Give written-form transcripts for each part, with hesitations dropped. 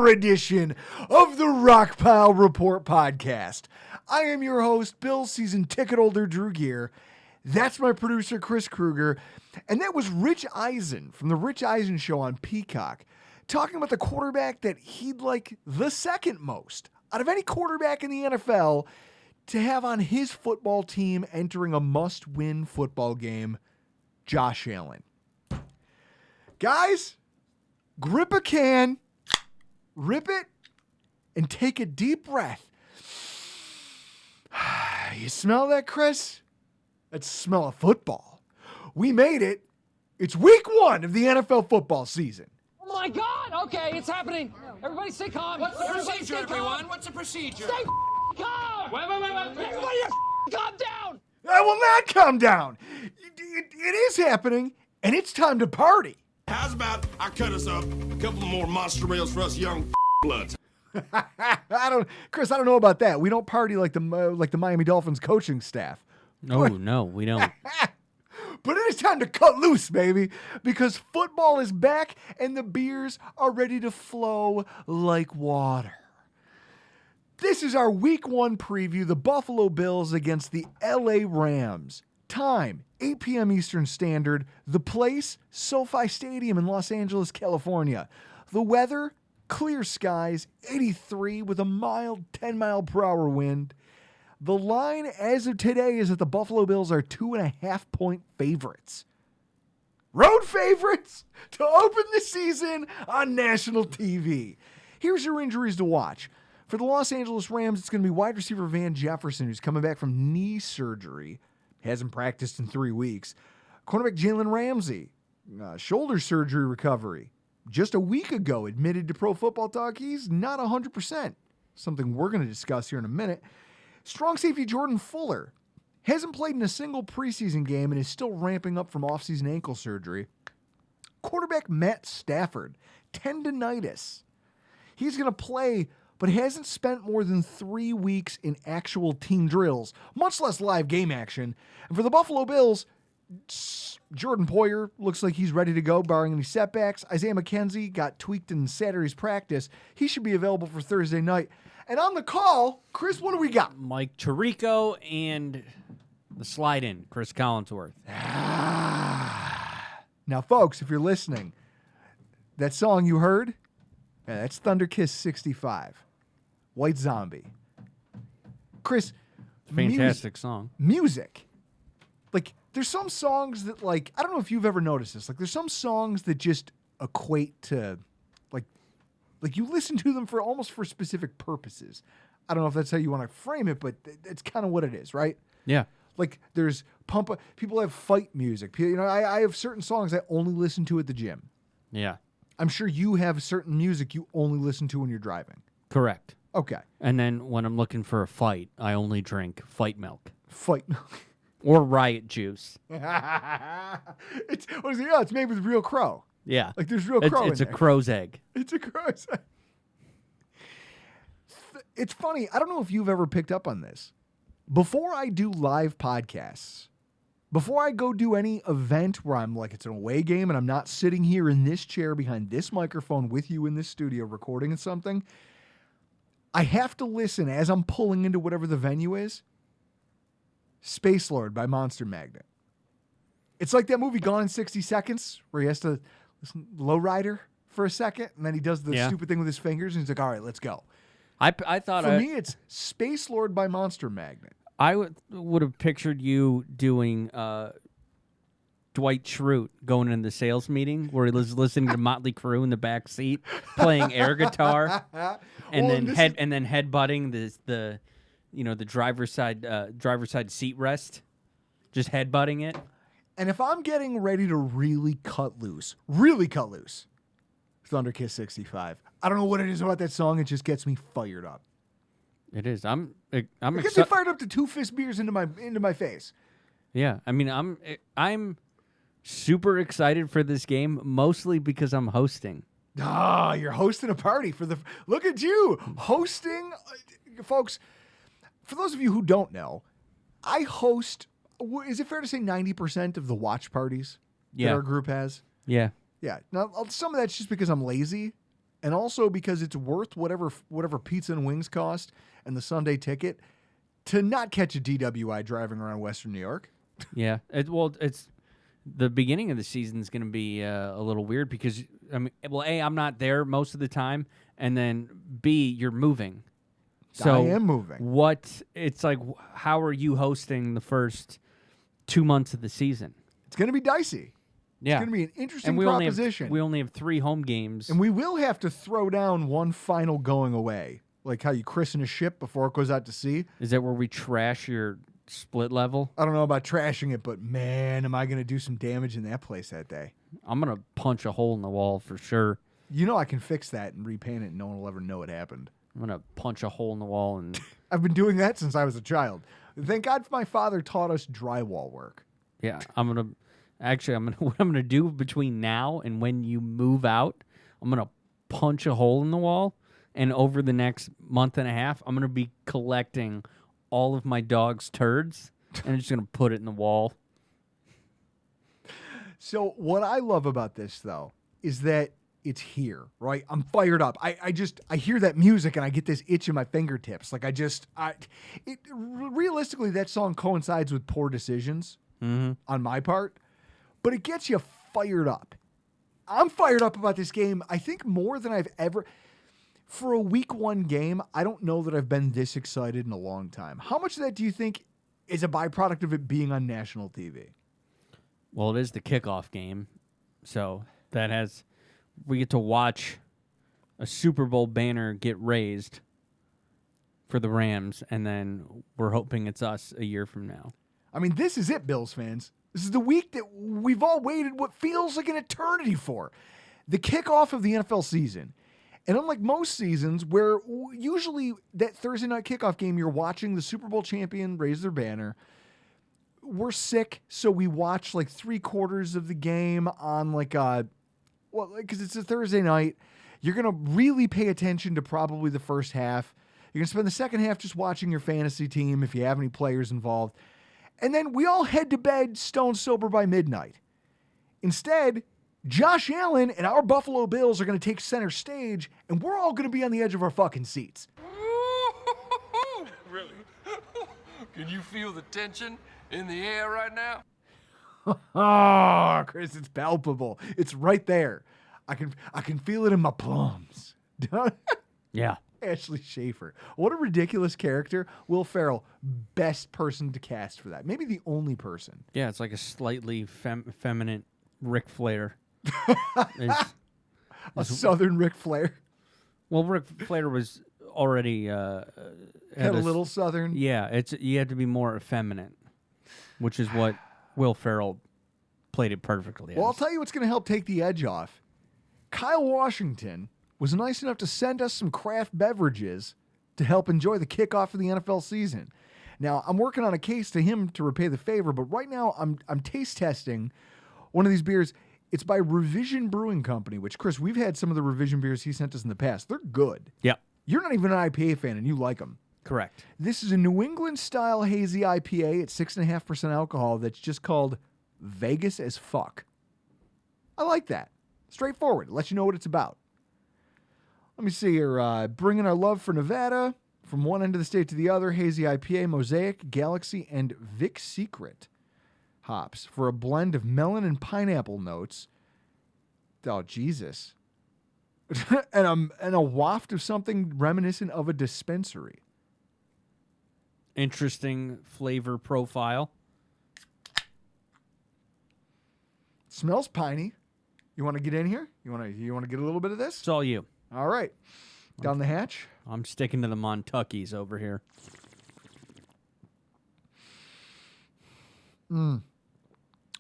another edition of the Rockpile Report podcast. I am your host, Bill Season Ticket Holder Drew Gear. That's my producer, Chris Kruger. And that was Rich Eisen from The Rich Eisen Show on Peacock, talking about the quarterback that he'd like the second most out of any quarterback in the NFL to have on his football team entering a must-win football game, Josh Allen. Guys, grip a can, rip it, and take a deep breath. You smell that, Chris? That's the smell of football. We made it. It's week 1 of the NFL football season. Oh my God! Okay, it's happening. Everybody stay calm. What's the procedure, everyone? What's the procedure? Stay calm! Wait. Everybody calm down! I will not calm down. It is happening, and it's time to party. How's about I cut us up a couple more mozzarellas for us young bloods? Chris, I don't know about that. We don't party like the Miami Dolphins coaching staff. No, we don't. But it is time to cut loose, baby, because football is back and the beers are ready to flow like water. This is our week 1 preview, the Buffalo Bills against the LA Rams. Time, 8 p.m. Eastern Standard. The place, SoFi Stadium in Los Angeles, California. The weather, clear skies, 83 with a mild 10-mile-per-hour wind. The line as of today is that the Buffalo Bills are 2.5-point favorites. Road favorites to open the season on national TV. Here's your injuries to watch. For the Los Angeles Rams, it's going to be wide receiver Van Jefferson, who's coming back from knee surgery. Hasn't practiced in 3 weeks. Cornerback Jaylen Ramsey, shoulder surgery recovery. Just a week ago, admitted to Pro Football Talk he's not 100%. Something we're going to discuss here in a minute. Strong safety Jordan Fuller hasn't played in a single preseason game and is still ramping up from offseason ankle surgery. Quarterback Matt Stafford, tendonitis. He's going to play, but hasn't spent more than 3 weeks in actual team drills, much less live game action. And for the Buffalo Bills, Jordan Poyer looks like he's ready to go, barring any setbacks. Isaiah McKenzie got tweaked in Saturday's practice. He should be available for Thursday night. And on the call, Chris, what do we got? Mike Tirico and the slide-in, Chris Collinsworth. Now, folks, if you're listening, that song you heard, that's Thunder Kiss 65. White Zombie. Chris, Fantastic song. Music. Like, there's some songs that, like, I don't know if you've ever noticed this. Like, there's some songs that just equate to, like you listen to them for almost for specific purposes. I don't know if that's how you want to frame it, but it's kind of what it is, right? Yeah. Like, there's people have fight music. You know, I have certain songs I only listen to at the gym. Yeah. I'm sure you have certain music you only listen to when you're driving. Correct. Okay. And then when I'm looking for a fight, I only drink fight milk. Fight milk. Or riot juice. It's made with real crow. Yeah. Like, there's real crow in It's a there. crow's egg. It's a crow's egg. It's funny. I don't know if you've ever picked up on this. Before I do live podcasts, before I go do any event where I'm like, it's an away game and I'm not sitting here in this chair behind this microphone with you in this studio recording something, I have to listen as I'm pulling into whatever the venue is. Space Lord by Monster Magnet. It's like that movie Gone in 60 Seconds where he has to listen Lowrider for a second and then he does the stupid thing with his fingers and he's like, all right, let's go. I thought For me, it's Space Lord by Monster Magnet. I would have pictured you doing Dwight Schrute going in the sales meeting where he was listening to Motley Crue in the back seat, playing air guitar, and then headbutting the driver's side seat rest, just headbutting it. And if I'm getting ready to really cut loose, Thunder Kiss 65. I don't know what it is about that song. It just gets me fired up. It is. I'm It gets me fired up to 2 fist beers into my face. Yeah, I mean, I'm super excited for this game, mostly because I'm hosting. Ah, you're hosting a party for the. Look at you hosting, folks. For those of you who don't know, I host. Is it fair to say 90% of the watch parties that our group has? Yeah. Yeah. Now, some of that's just because I'm lazy and also because it's worth whatever pizza and wings cost and the Sunday ticket to not catch a DWI driving around Western New York. Yeah. It's the beginning of the season is going to be a little weird because, A, I'm not there most of the time, and then B, you're moving. So I am moving. It's like, how are you hosting the first 2 months of the season? It's going to be dicey. Yeah. It's going to be an interesting we proposition. We only have 3 home games. And we will have to throw down one final going away, like how you christen a ship before it goes out to sea. Is that where we trash your split level? I don't know about trashing it, but man, am I going to do some damage in that place that day. I'm going to punch a hole in the wall for sure. You know I can fix that and repaint it and no one will ever know it happened. I'm going to punch a hole in the wall. And I've been doing that since I was a child. Thank God my father taught us drywall work. yeah, what I'm going to do between now and when you move out, I'm going to punch a hole in the wall. And over the next month and a half, I'm going to be collecting all of my dog's turds and I'm just going to put it in the wall. So what I love about this, though, is that it's here, right? I'm fired up. I hear that music and I get this itch in my fingertips. Like realistically, that song coincides with poor decisions on my part, but it gets you fired up. I'm fired up about this game. I think more than I've ever. For a week 1 game, I don't know that I've been this excited in a long time. How much of that do you think is a byproduct of it being on national TV? Well, it is the kickoff game, so we get to watch a Super Bowl banner get raised for the Rams, and then we're hoping it's us a year from now. I mean, this is it, Bills fans. This is the week that we've all waited what feels like an eternity for. The kickoff of the NFL season. And unlike most seasons where usually that Thursday night kickoff game, you're watching the Super Bowl champion raise their banner. We're sick, so we watch like 3/4 of the game on because it's a Thursday night. You're going to really pay attention to probably the first half. You're going to spend the second half just watching your fantasy team if you have any players involved. And then we all head to bed stone sober by midnight. Instead, Josh Allen and our Buffalo Bills are going to take center stage, and we're all going to be on the edge of our fucking seats. Really? Can you feel the tension in the air right now? Oh, Chris, it's palpable. It's right there. I can feel it in my plums. Yeah. Ashley Schaefer. What a ridiculous character. Will Ferrell, best person to cast for that. Maybe the only person. Yeah, it's like a slightly feminine Ric Flair. A Southern Ric Flair. Well, Ric Flair was already Had a little Southern. Yeah, you had to be more effeminate, which is what Will Ferrell played it perfectly. Well, I'll as. tell you what's going to help take the edge off. Kyle Washington was nice enough to send us some craft beverages to help enjoy the kickoff of the NFL season. Now, I'm working on a case to him to repay the favor, but right now I'm taste testing one of these beers. It's by Revision Brewing Company, which, Chris, we've had some of the Revision beers he sent us in the past. They're good. Yep. You're not even an IPA fan, and you like them. Correct. This is a New England-style hazy IPA at 6.5% alcohol that's just called Vegas as fuck. I like that. Straightforward. It lets you know what it's about. Let me see here. Bringing our love for Nevada from one end of the state to the other. Hazy IPA, Mosaic, Galaxy, and Vic Secret hops for a blend of melon and pineapple notes. Oh, Jesus. and a waft of something reminiscent of a dispensary. Interesting flavor profile. Smells piney. You want to get in here? You want to get a little bit of this? It's all you. All right. Down the hatch. I'm sticking to the Montuckies over here.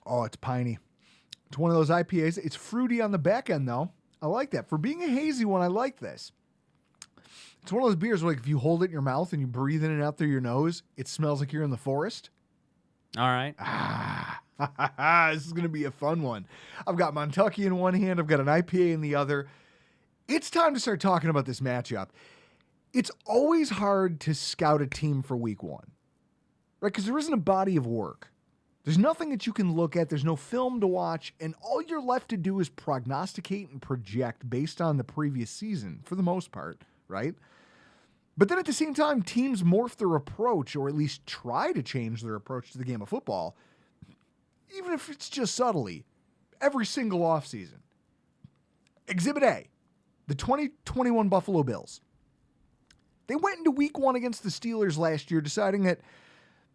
Oh, it's piney. It's one of those IPAs. It's fruity on the back end, though. I like that. For being a hazy one, I like this. It's one of those beers where, like, if you hold it in your mouth and you breathe in and out through your nose, it smells like you're in the forest. All right. This is going to be a fun one. I've got Montucky in one hand. I've got an IPA in the other. It's time to start talking about this matchup. It's always hard to scout a team for week one, right? Because there isn't a body of work. There's nothing that you can look at. There's no film to watch. And all you're left to do is prognosticate and project based on the previous season for the most part, right? But then at the same time, teams morph their approach, or at least try to change their approach to the game of football, even if it's just subtly, every single offseason. Exhibit A, the 2021 Buffalo Bills. They went into week 1 against the Steelers last year deciding that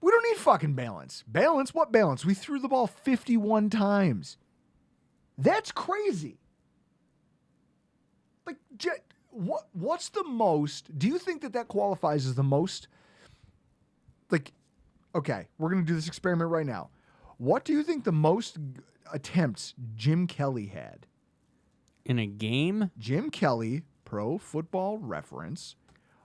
we don't need fucking balance. Balance? What balance? We threw the ball 51 times. That's crazy. Like, what's the most? Do you think that qualifies as the most? Like, okay, we're going to do this experiment right now. What do you think the most attempts Jim Kelly had? In a game? Jim Kelly, Pro Football Reference.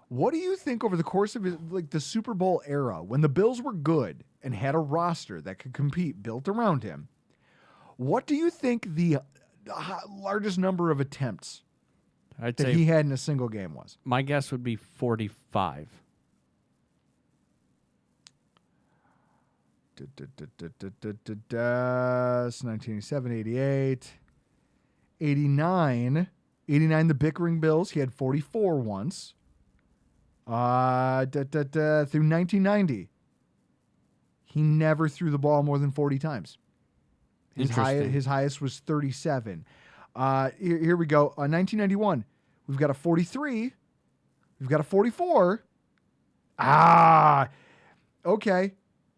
What do you think over the course of the Super Bowl era, when the Bills were good and had a roster that could compete built around him, what do you think the largest number of attempts I'd that say he had in a single game was? my guess would be 45. It's 1987, 88, 89, the Bickering Bills. He had 44 once. Through 1990, he never threw the ball more than 40 times. His highest was 37. Here we go. 1991, we've got a 43. We've got a 44. Okay.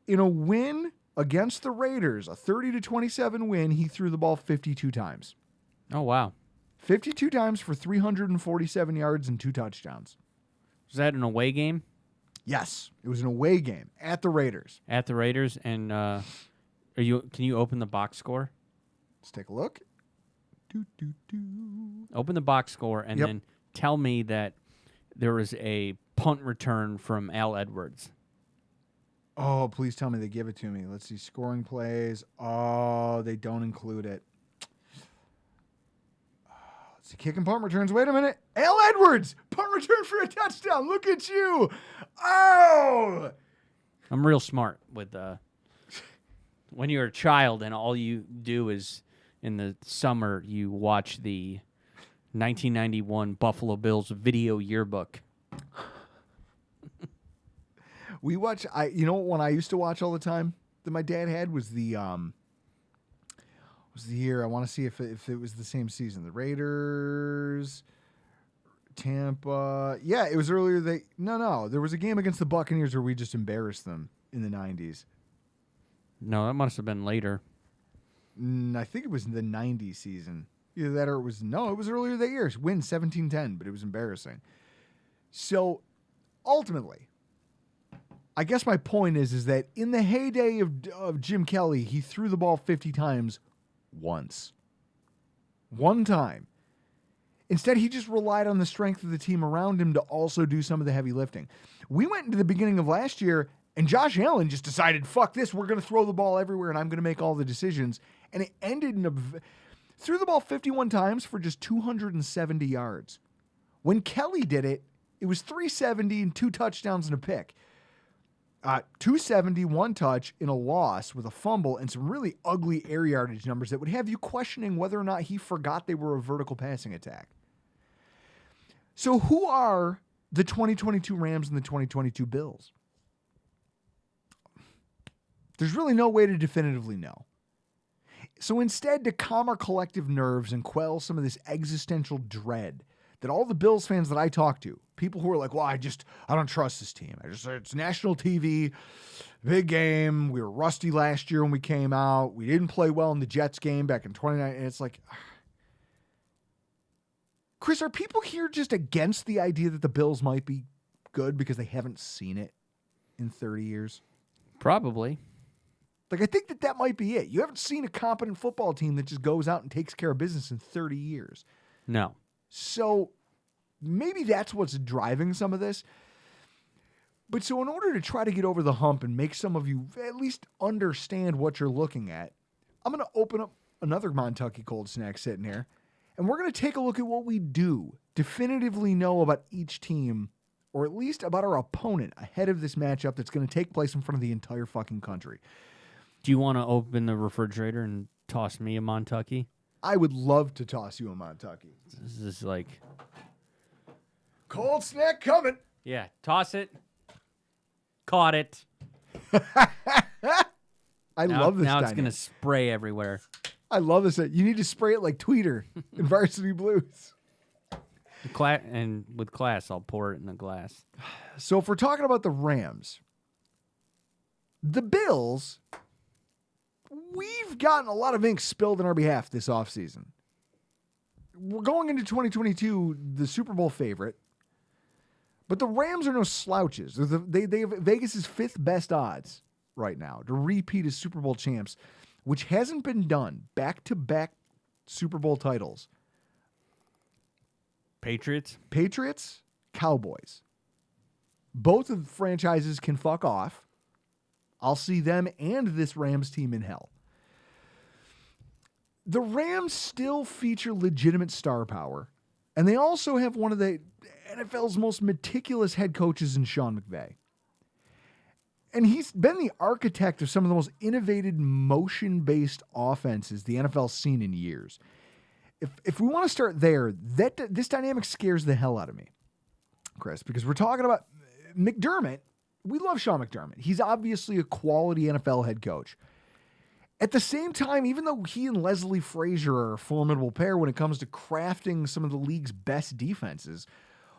In a win against the Raiders, a 30-27 win, he threw the ball 52 times. Oh, wow. 52 times for 347 yards and 2 touchdowns. Was that an away game? Yes, it was an away game at the Raiders. At the Raiders, and can you open the box score? Let's take a look. Open the box score and Yep. then tell me that there was a punt return from Al Edwards. Oh, please tell me they give it to me. Let's see, scoring plays. Oh, they don't include it. Let's see, kick and punt returns. Wait a minute. Al Edwards, punt return for a touchdown. Look at you. Oh! I'm real smart with when you're a child and all you do is in the summer you watch the 1991 Buffalo Bills video yearbook. We watch. You know what one I used to watch all the time that my dad had was the year. I want to see if it was the same season. The Raiders, Tampa. Yeah, it was earlier. No. There was a game against the Buccaneers where we just embarrassed them in the 90s. No, that must have been later. I think it was the 90s season. Either that or it was earlier that year. Win 17-10, but it was embarrassing. So ultimately, I guess my point is that in the heyday of Jim Kelly, he threw the ball 50 times once. One time. Instead, he just relied on the strength of the team around him to also do some of the heavy lifting. We went into the beginning of last year, and Josh Allen just decided, fuck this, we're going to throw the ball everywhere, and I'm going to make all the decisions. And it ended threw the ball 51 times for just 270 yards. When Kelly did it, it was 370 and 2 touchdowns and a pick. 270, 1 touch in a loss with a fumble and some really ugly air yardage numbers that would have you questioning whether or not he forgot they were a vertical passing attack. So who are the 2022 Rams and the 2022 Bills? There's really no way to definitively know. So instead, to calm our collective nerves and quell some of this existential dread that all the Bills fans that I talk to, people who are like, well, I don't trust this team. It's national TV, big game. We were rusty last year when we came out. We didn't play well in the Jets game back in 2019. And it's like, Chris, are people here just against the idea that the Bills might be good because they haven't seen it in 30 years? Probably. Like, I think that might be it. You haven't seen a competent football team that just goes out and takes care of business in 30 years. No. So maybe that's what's driving some of this. But so in order to try to get over the hump and make some of you at least understand what you're looking at, I'm going to open up another Montucky Cold Snack sitting here, and we're going to take a look at what we do definitively know about each team, or at least about our opponent ahead of this matchup that's going to take place in front of the entire fucking country. Do you want to open the refrigerator and toss me a Montucky? I would love to toss you a Montucky. This is like... Cold snack coming. Yeah, toss it. Caught it. I love this Now it's dynamic. going to spray everywhere. I love this. You need to spray it like Tweeter in Varsity Blues. And with class, I'll pour it in a glass. So if we're talking about the Rams, the Bills, we've gotten a lot of ink spilled on our behalf this offseason. We're going into 2022, the Super Bowl favorite. But the Rams are no slouches. They have Vegas' fifth best odds right now to repeat as Super Bowl champs, which hasn't been done. Back-to-back Super Bowl titles. Patriots? Patriots, Cowboys. Both of the franchises can fuck off. I'll see them and this Rams team in hell. The Rams still feature legitimate star power, and they also have one of the NFL's most meticulous head coaches in Sean McVay. And he's been the architect of some of the most innovative motion-based offenses the NFL's seen in years. If we want to start there, this dynamic scares the hell out of me, Chris, because we're talking about McDermott. We love Sean McDermott. He's obviously a quality NFL head coach. At the same time, even though he and Leslie Frazier are a formidable pair when it comes to crafting some of the league's best defenses,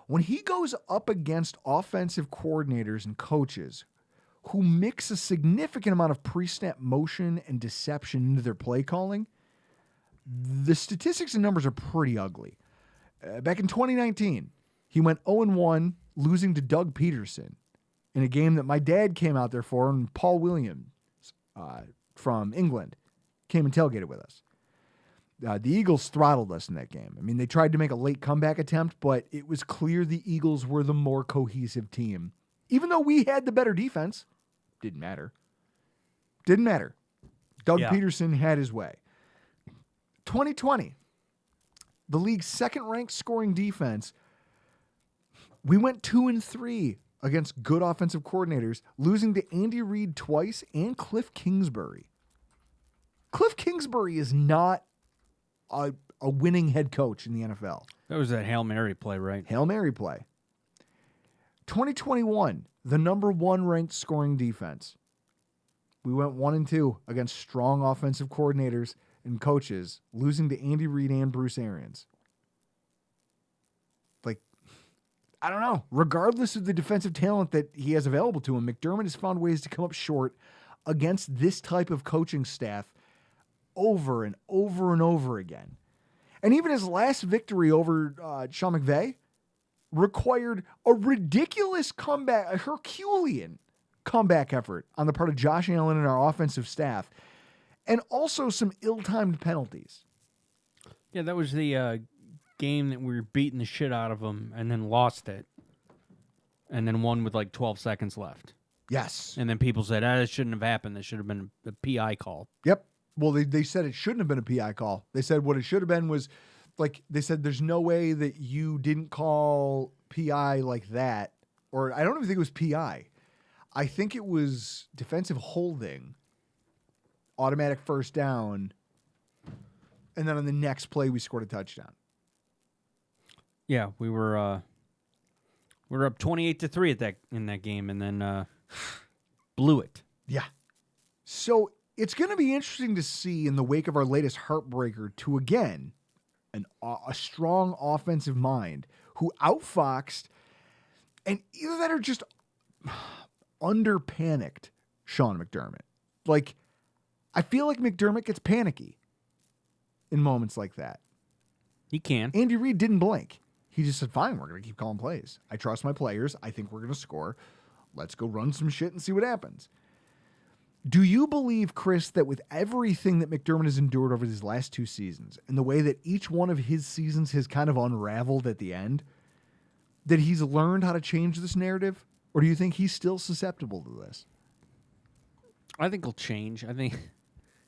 when he goes up against offensive coordinators and coaches who mix a significant amount of pre-snap motion and deception into their play calling, the statistics and numbers are pretty ugly. Back in 2019, he went 0-1, losing to Doug Peterson in a game that my dad came out there for, and Paul Williams from England came and tailgated with us. The Eagles throttled us in that game. I mean, they tried to make a late comeback attempt, but it was clear the Eagles were the more cohesive team. Even though we had the better defense, didn't matter. Didn't matter. Doug Peterson had his way. 2020, the league's second-ranked scoring defense, we went 2-3 against good offensive coordinators, losing to Andy Reid twice and Cliff Kingsbury. Cliff Kingsbury is not a winning head coach in the NFL. That was that Hail Mary play, right? Hail Mary play. 2021, the number one ranked scoring defense. We went 1-2 against strong offensive coordinators and coaches, losing to Andy Reid and Bruce Arians. Like, I don't know. Regardless of the defensive talent that he has available to him, McDermott has found ways to come up short against this type of coaching staff over and over and over again. And even his last victory over Sean McVay required a ridiculous comeback, a Herculean comeback effort on the part of Josh Allen and our offensive staff, and also some ill-timed penalties. Yeah, that was the game that we were beating the shit out of them and then lost it, and then won with like 12 seconds left. Yes. And then people said, that shouldn't have happened. This should have been a PI call. Yep. Well, they said it shouldn't have been a PI call. They said what it should have been was, like, they said there's no way that you didn't call PI like that. Or I don't even think it was PI. I think it was defensive holding, automatic first down, and then on the next play we scored a touchdown. Yeah, we were up 28-3 in that game, and then blew it. Yeah. So it's going to be interesting to see in the wake of our latest heartbreaker to, again, a strong offensive mind who outfoxed and either that or just under-panicked Sean McDermott. Like, I feel like McDermott gets panicky in moments like that. He can. Andy Reid didn't blink. He just said, fine, we're going to keep calling plays. I trust my players. I think we're going to score. Let's go run some shit and see what happens. Do you believe, Chris, that with everything that McDermott has endured over these last two seasons and the way that each one of his seasons has kind of unraveled at the end, that he's learned how to change this narrative? Or do you think he's still susceptible to this? I think he'll change. I think,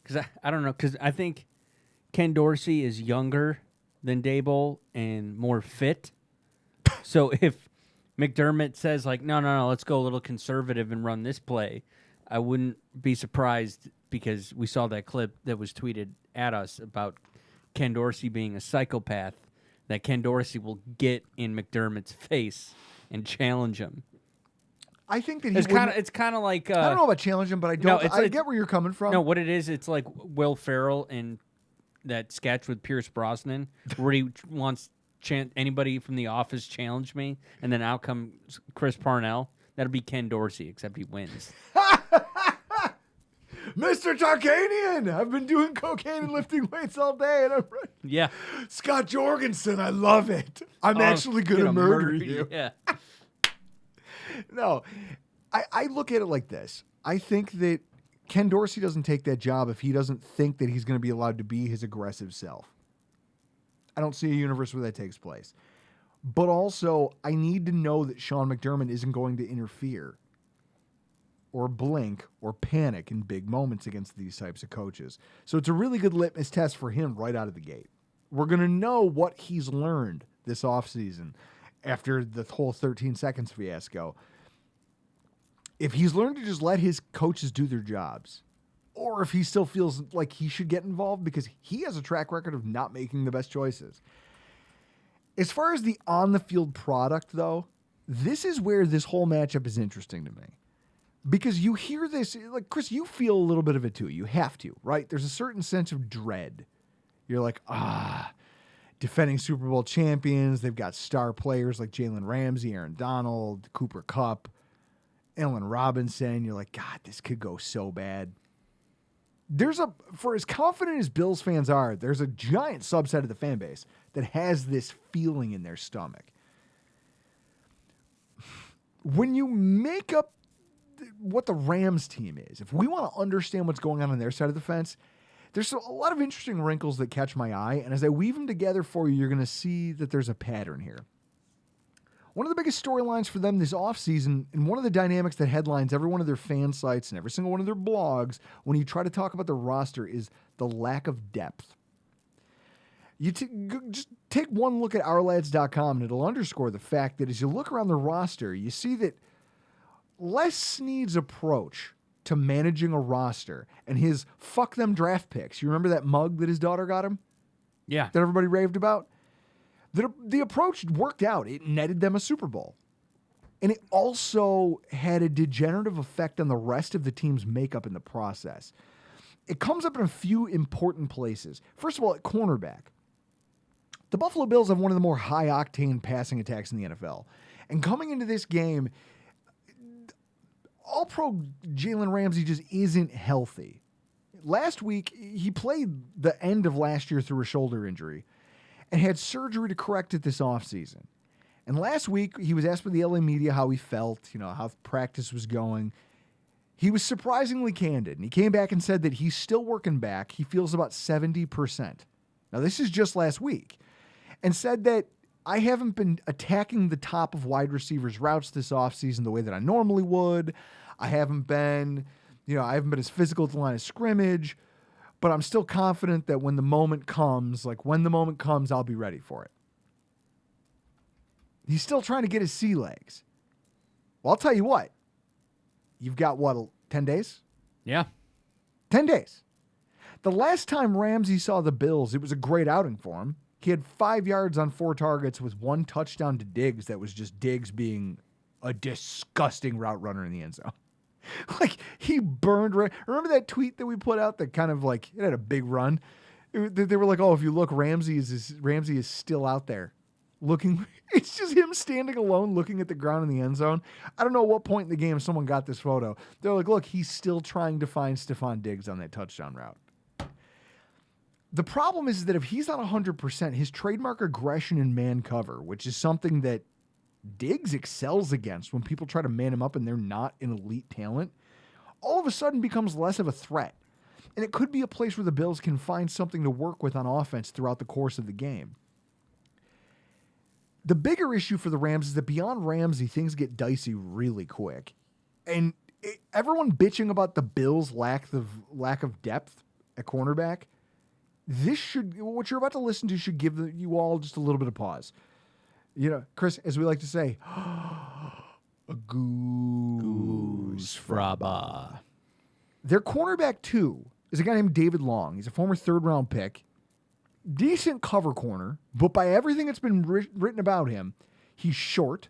because I don't know, because I think Ken Dorsey is younger than Daboll and more fit. So if McDermott says, like, no, let's go a little conservative and run this play, I wouldn't be surprised because we saw that clip that was tweeted at us about Ken Dorsey being a psychopath, that Ken Dorsey will get in McDermott's face and challenge him. I think that he It's kind of like I don't know about challenge him, but I don't. I get where you're coming from. No, what it is, it's like Will Ferrell in that sketch with Pierce Brosnan, where he wants anybody from The Office challenge me, and then out comes Chris Parnell. That'll be Ken Dorsey, except he wins. Mr. Tarkanian, I've been doing cocaine and lifting weights all day, and Yeah, Scott Jorgensen, I love it. I'm actually gonna murder you. Yeah. No, I look at it like this. I think that Ken Dorsey doesn't take that job if he doesn't think that he's going to be allowed to be his aggressive self. I don't see a universe where that takes place. But also, I need to know that Sean McDermott isn't going to interfere or blink or panic in big moments against these types of coaches. So it's a really good litmus test for him right out of the gate. We're going to know what he's learned this offseason after the whole 13 seconds fiasco. If he's learned to just let his coaches do their jobs, or if he still feels like he should get involved because he has a track record of not making the best choices. As far as the on-the-field product, though, this is where this whole matchup is interesting to me. Because you hear this, like, Chris, you feel a little bit of it too. You have to, right? There's a certain sense of dread. You're like, defending Super Bowl champions. They've got star players like Jaylen Ramsey, Aaron Donald, Cooper Kupp, Allen Robinson. You're like, God, this could go so bad. For as confident as Bills fans are, there's a giant subset of the fan base that has this feeling in their stomach. When you make up what the Rams team is, if we want to understand what's going on their side of the fence, there's a lot of interesting wrinkles that catch my eye. And as I weave them together for you, you're going to see that there's a pattern here. One of the biggest storylines for them this offseason, and one of the dynamics that headlines every one of their fan sites and every single one of their blogs when you try to talk about the roster, is the lack of depth. You just take one look at ourlads.com and it'll underscore the fact that as you look around the roster, you see that Les Snead's approach to managing a roster and his fuck them draft picks. You remember that mug that his daughter got him? Yeah. That everybody raved about? The approach worked out. It netted them a Super Bowl. And it also had a degenerative effect on the rest of the team's makeup in the process. It comes up in a few important places. First of all, at cornerback. The Buffalo Bills have one of the more high-octane passing attacks in the NFL. And coming into this game, All-Pro Jaylen Ramsey just isn't healthy. Last week, he played the end of last year through a shoulder injury and had surgery to correct it this offseason. And last week, he was asked by the LA media how he felt, how practice was going. He was surprisingly candid, and he came back and said that he's still working back. He feels about 70%. Now, this is just last week. And said that I haven't been attacking the top of wide receivers' routes this offseason the way that I normally would. I haven't been as physical at the line of scrimmage. But I'm still confident that when the moment comes, I'll be ready for it. He's still trying to get his sea legs. Well, I'll tell you what. You've got, 10 days? Yeah. 10 days. The last time Ramsey saw the Bills, it was a great outing for him. He had 5 yards on 4 targets with 1 touchdown to Diggs that was just Diggs being a disgusting route runner in the end zone. Like, he burned. Remember that tweet that we put out that kind of like, it had a big run? They were like, oh, if you look, Ramsey is still out there looking. It's just him standing alone looking at the ground in the end zone. I don't know what point in the game someone got this photo. They're like, look, he's still trying to find Stephon Diggs on that touchdown route. The problem is that if he's not 100%, his trademark aggression in man cover, which is something that Diggs excels against when people try to man him up and they're not an elite talent, all of a sudden becomes less of a threat. And it could be a place where the Bills can find something to work with on offense throughout the course of the game. The bigger issue for the Rams is that beyond Ramsey, things get dicey really quick. And everyone bitching about the Bills' lack of depth at cornerback, what you're about to listen to should give you all just a little bit of pause. Chris, as we like to say, a goose fraba. Their cornerback 2 is a guy named David Long. He's a former third-round pick. Decent cover corner, but by everything that's been written about him, he's short,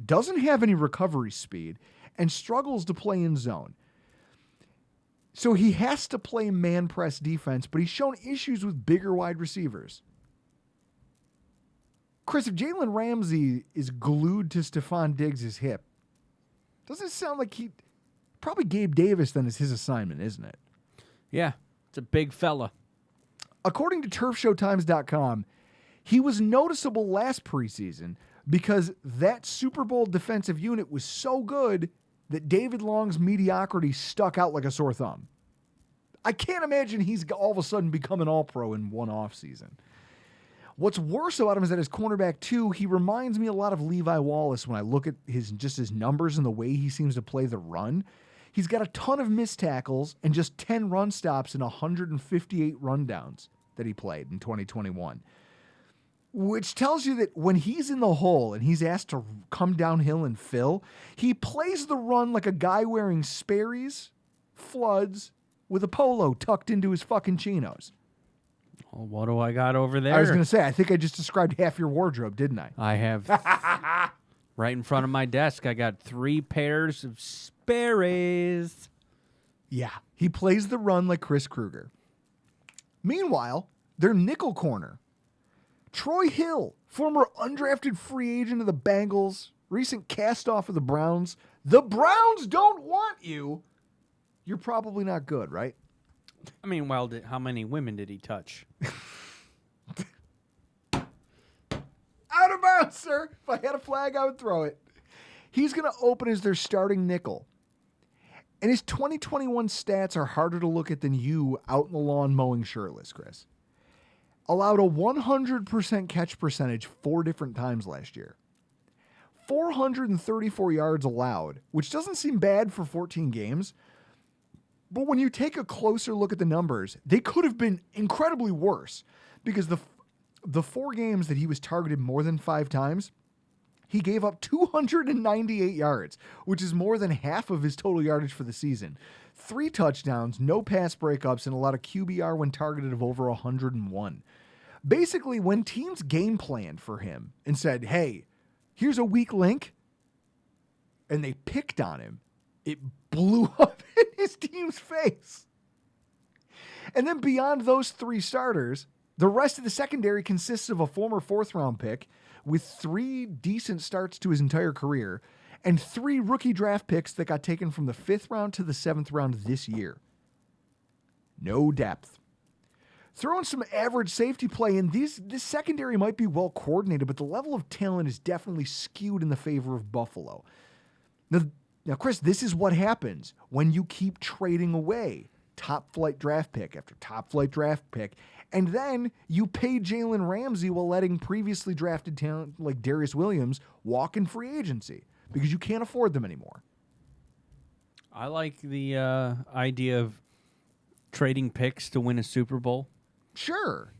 doesn't have any recovery speed, and struggles to play in zone. So he has to play man press defense, but he's shown issues with bigger wide receivers. Chris, if Jaylen Ramsey is glued to Stephon Diggs' hip, doesn't it sound like he probably Gabe Davis then is his assignment, isn't it? Yeah, it's a big fella. According to TurfShowTimes.com, he was noticeable last preseason because that Super Bowl defensive unit was so good that David Long's mediocrity stuck out like a sore thumb. I can't imagine he's all of a sudden become an all-pro in one offseason. What's worse about him is that his cornerback 2, he reminds me a lot of Levi Wallace when I look at his numbers and the way he seems to play the run. He's got a ton of missed tackles and just 10 run stops and 158 rundowns that he played in 2021. Which tells you that when he's in the hole and he's asked to come downhill and fill, he plays the run like a guy wearing Sperry's, Floods, with a polo tucked into his fucking chinos. Well, what do I got over there? I was going to say, I think I just described half your wardrobe, didn't I? I have right in front of my desk, I got 3 pairs of Sperry's. Yeah, he plays the run like Chris Kruger. Meanwhile, their nickel corner, Troy Hill, former undrafted free agent of the Bengals, recent cast-off of the Browns. The Browns don't want you. You're probably not good, right? I mean, well, how many women did he touch? Out of bounds, sir. If I had a flag, I would throw it. He's going to open as their starting nickel. And his 2021 stats are harder to look at than you out in the lawn mowing shirtless, Chris. Allowed a 100% catch percentage 4 different times last year. 434 yards allowed, which doesn't seem bad for 14 games. But when you take a closer look at the numbers, they could have been incredibly worse because the 4 games that he was targeted more than 5 times, he gave up 298 yards, which is more than half of his total yardage for the season. 3 touchdowns, no pass breakups, and a lot of QBR when targeted of over 101. Basically, when teams game planned for him and said, hey, here's a weak link, and they picked on him, it blew up in his team's face. And then beyond those 3 starters, the rest of the secondary consists of a former 4th-round pick with 3 decent starts to his entire career and 3 rookie draft picks that got taken from the 5th round to the 7th round this year. No depth. Throw in some average safety play, and this secondary might be well coordinated, but the level of talent is definitely skewed in the favor of Buffalo. Now, Chris, this is what happens when you keep trading away top-flight draft pick after top-flight draft pick, and then you pay Jaylen Ramsey while letting previously drafted talent like Darius Williams walk in free agency because you can't afford them anymore. I like the idea of trading picks to win a Super Bowl. Sure.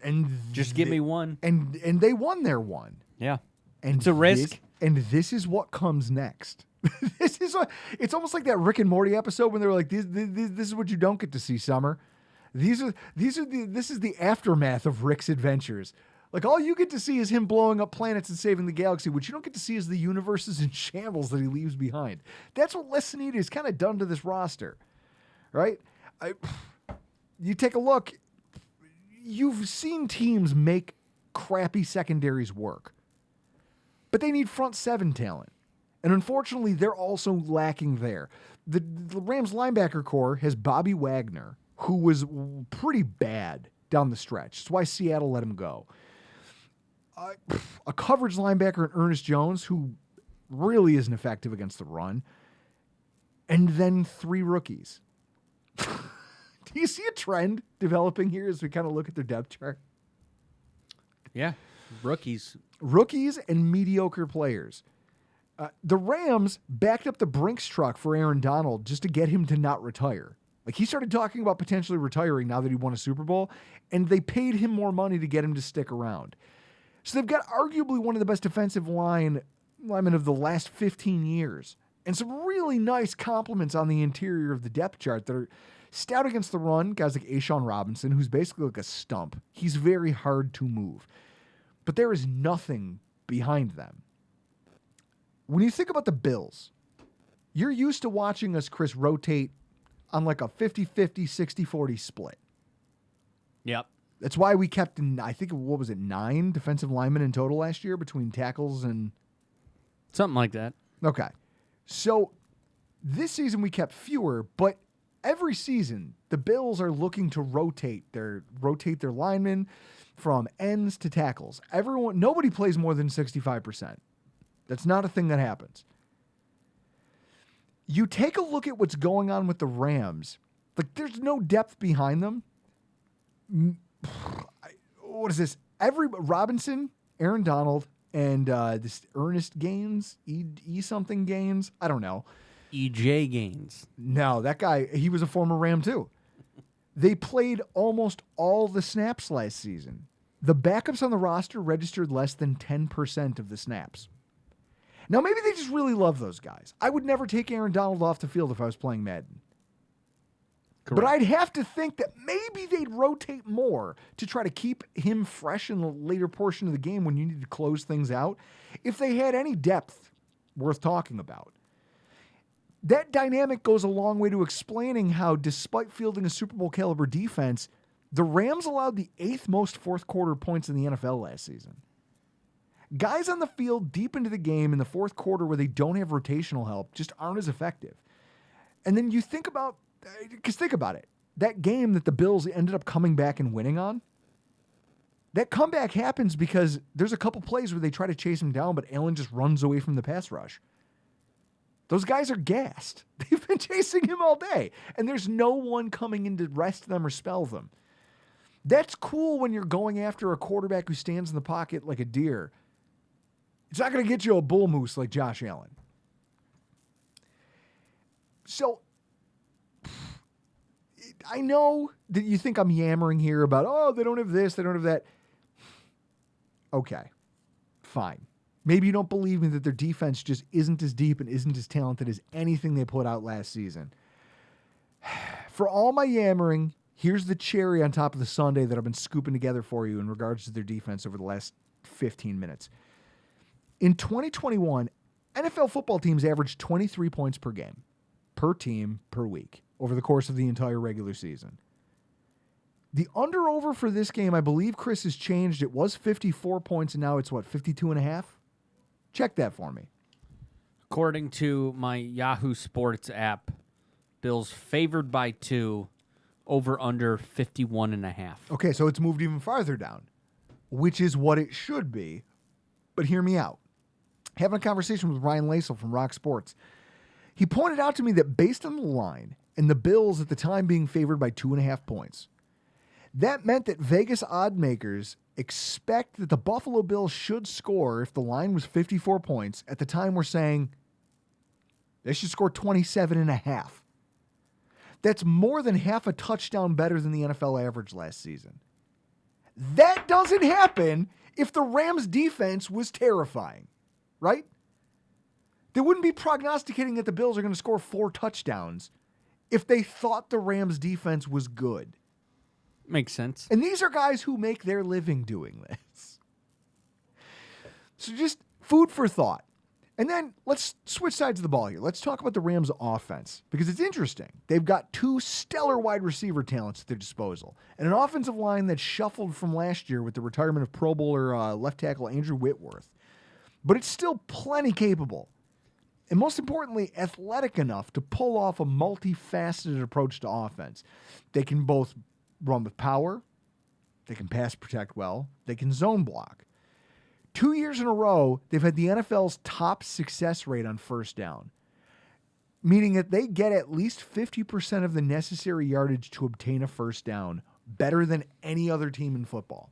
And Just give me one. And they won their one. Yeah. And it's a risk. This is what comes next. It's almost like that Rick and Morty episode when they were like, this is what you don't get to see, Summer. This is the aftermath of Rick's adventures. Like, all you get to see is him blowing up planets and saving the galaxy. What you don't get to see is the universes in shambles that he leaves behind. That's what Les Snead has kind of done to this roster, right? You take a look. You've seen teams make crappy secondaries work, but they need front 7 talent. And unfortunately, they're also lacking there. The Rams linebacker core has Bobby Wagner, who was pretty bad down the stretch. That's why Seattle let him go. A coverage linebacker in Ernest Jones, who really isn't effective against the run. And then 3 rookies. Do you see a trend developing here as we kind of look at their depth chart? Yeah, rookies. Rookies and mediocre players. The Rams backed up the Brinks truck for Aaron Donald just to get him to not retire. Like, he started talking about potentially retiring now that he won a Super Bowl, and they paid him more money to get him to stick around. So they've got arguably one of the best defensive linemen of the last 15 years, and some really nice compliments on the interior of the depth chart that are stout against the run. Guys like Ashawn Robinson, who's basically like a stump. He's very hard to move. But there is nothing behind them. When you think about the Bills, you're used to watching us, Chris, rotate on like a 50-50, 60-40 split. Yep. That's why we kept, I think, 9 defensive linemen in total last year between tackles and... Something like that. Okay. So this season we kept fewer, but every season the Bills are looking to rotate their linemen from ends to tackles. Nobody plays more than 65%. That's not a thing that happens. You take a look at what's going on with the Rams. Like, there's no depth behind them. What is this? Robinson, Aaron Donald, and this Ernest Gaines, something Gaines. I don't know. EJ Gaines. No, that guy, he was a former Ram too. They played almost all the snaps last season. The backups on the roster registered less than 10% of the snaps. Now, maybe they just really love those guys. I would never take Aaron Donald off the field if I was playing Madden. Correct. But I'd have to think that maybe they'd rotate more to try to keep him fresh in the later portion of the game when you need to close things out, if they had any depth worth talking about. That dynamic goes a long way to explaining how, despite fielding a Super Bowl caliber defense, the Rams allowed the 8th most fourth quarter points in the NFL last season. Guys on the field deep into the game in the fourth quarter where they don't have rotational help just aren't as effective. And then you think about it. That game that the Bills ended up coming back and winning on, that comeback happens because there's a couple plays where they try to chase him down, but Allen just runs away from the pass rush. Those guys are gassed. They've been chasing him all day, and there's no one coming in to rest them or spell them. That's cool when you're going after a quarterback who stands in the pocket like a deer. It's not going to get you a bull moose like Josh Allen. So, I know that you think I'm yammering here about, they don't have this, they don't have that. Okay, fine. Maybe you don't believe me that their defense just isn't as deep and isn't as talented as anything they put out last season. For all my yammering, here's the cherry on top of the sundae that I've been scooping together for you in regards to their defense over the last 15 minutes. In 2021, NFL football teams averaged 23 points per game, per team, per week, over the course of the entire regular season. The under-over for this game, I believe, Chris, has changed. It was 54 points, and now it's, 52.5? Check that for me. According to my Yahoo Sports app, Bills favored by 2, over under 51.5. Okay, so it's moved even farther down, which is what it should be. But hear me out. Having a conversation with Ryan Lasel from Rock Sports, he pointed out to me that based on the line and the Bills at the time being favored by 2.5 points, that meant that Vegas odd makers expect that the Buffalo Bills should score, if the line was 54 points, at the time we're saying they should score 27.5. That's more than half a touchdown better than the NFL average last season. That doesn't happen if the Rams defense was terrifying, right? They wouldn't be prognosticating that the Bills are going to score 4 touchdowns if they thought the Rams defense was good. Makes sense. And these are guys who make their living doing this. So just food for thought. And then let's switch sides of the ball here. Let's talk about the Rams offense, because it's interesting. They've got 2 stellar wide receiver talents at their disposal and an offensive line that's shuffled from last year with the retirement of Pro Bowler left tackle Andrew Whitworth. But it's still plenty capable. And most importantly, athletic enough to pull off a multifaceted approach to offense. They can both run with power, they can pass protect well, they can zone block. 2 years in a row, they've had the NFL's top success rate on first down, meaning that they get at least 50% of the necessary yardage to obtain a first down, better than any other team in football.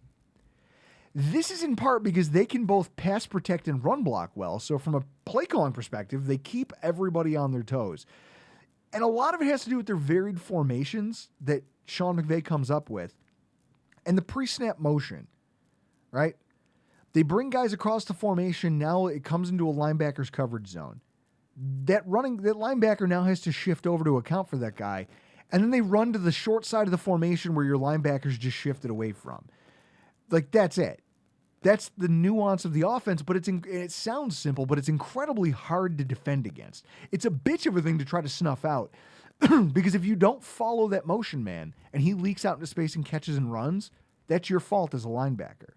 This is in part because they can both pass protect and run block well, so from a play calling perspective, they keep everybody on their toes. And a lot of it has to do with their varied formations that Sean McVay comes up with and the pre-snap motion, right? They bring guys across the formation. Now it comes into a linebacker's coverage zone. that linebacker now has to shift over to account for that guy. And then they run to the short side of the formation where your linebackers just shifted away from. Like, that's it. That's the nuance of the offense, but it sounds simple, but it's incredibly hard to defend against. It's a bitch of a thing to try to snuff out because if you don't follow that motion man and he leaks out into space and catches and runs, that's your fault as a linebacker.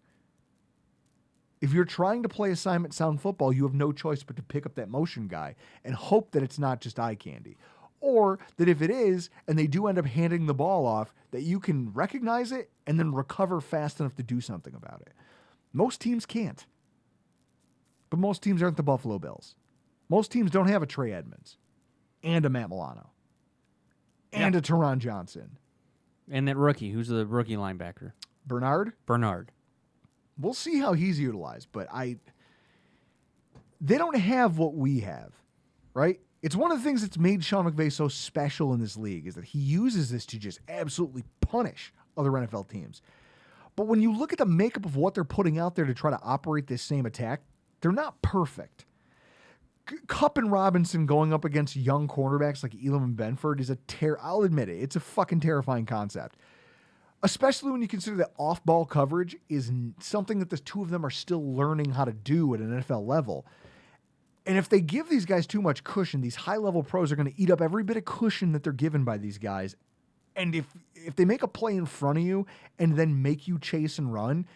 If you're trying to play assignment sound football, you have no choice but to pick up that motion guy and hope that it's not just eye candy. Or that if it is, and they do end up handing the ball off, that you can recognize it and then recover fast enough to do something about it. Most teams can't. But most teams aren't the Buffalo Bills. Most teams don't have a Trey Edmonds and a Matt Milano and a Teron Johnson. And that rookie. Who's the rookie linebacker? Bernard. We'll see how he's utilized, but they don't have what we have, right? It's one of the things that's made Sean McVay so special in this league is that he uses this to just absolutely punish other NFL teams. But when you look at the makeup of what they're putting out there to try to operate this same attack, they're not perfect. Kupp and Robinson going up against young cornerbacks like Elam and Benford is I'll admit it, it's a fucking terrifying concept. Especially when you consider that off-ball coverage is something that the two of them are still learning how to do at an NFL level. And if they give these guys too much cushion, these high-level pros are going to eat up every bit of cushion that they're given by these guys. And if they make a play in front of you and then make you chase and run,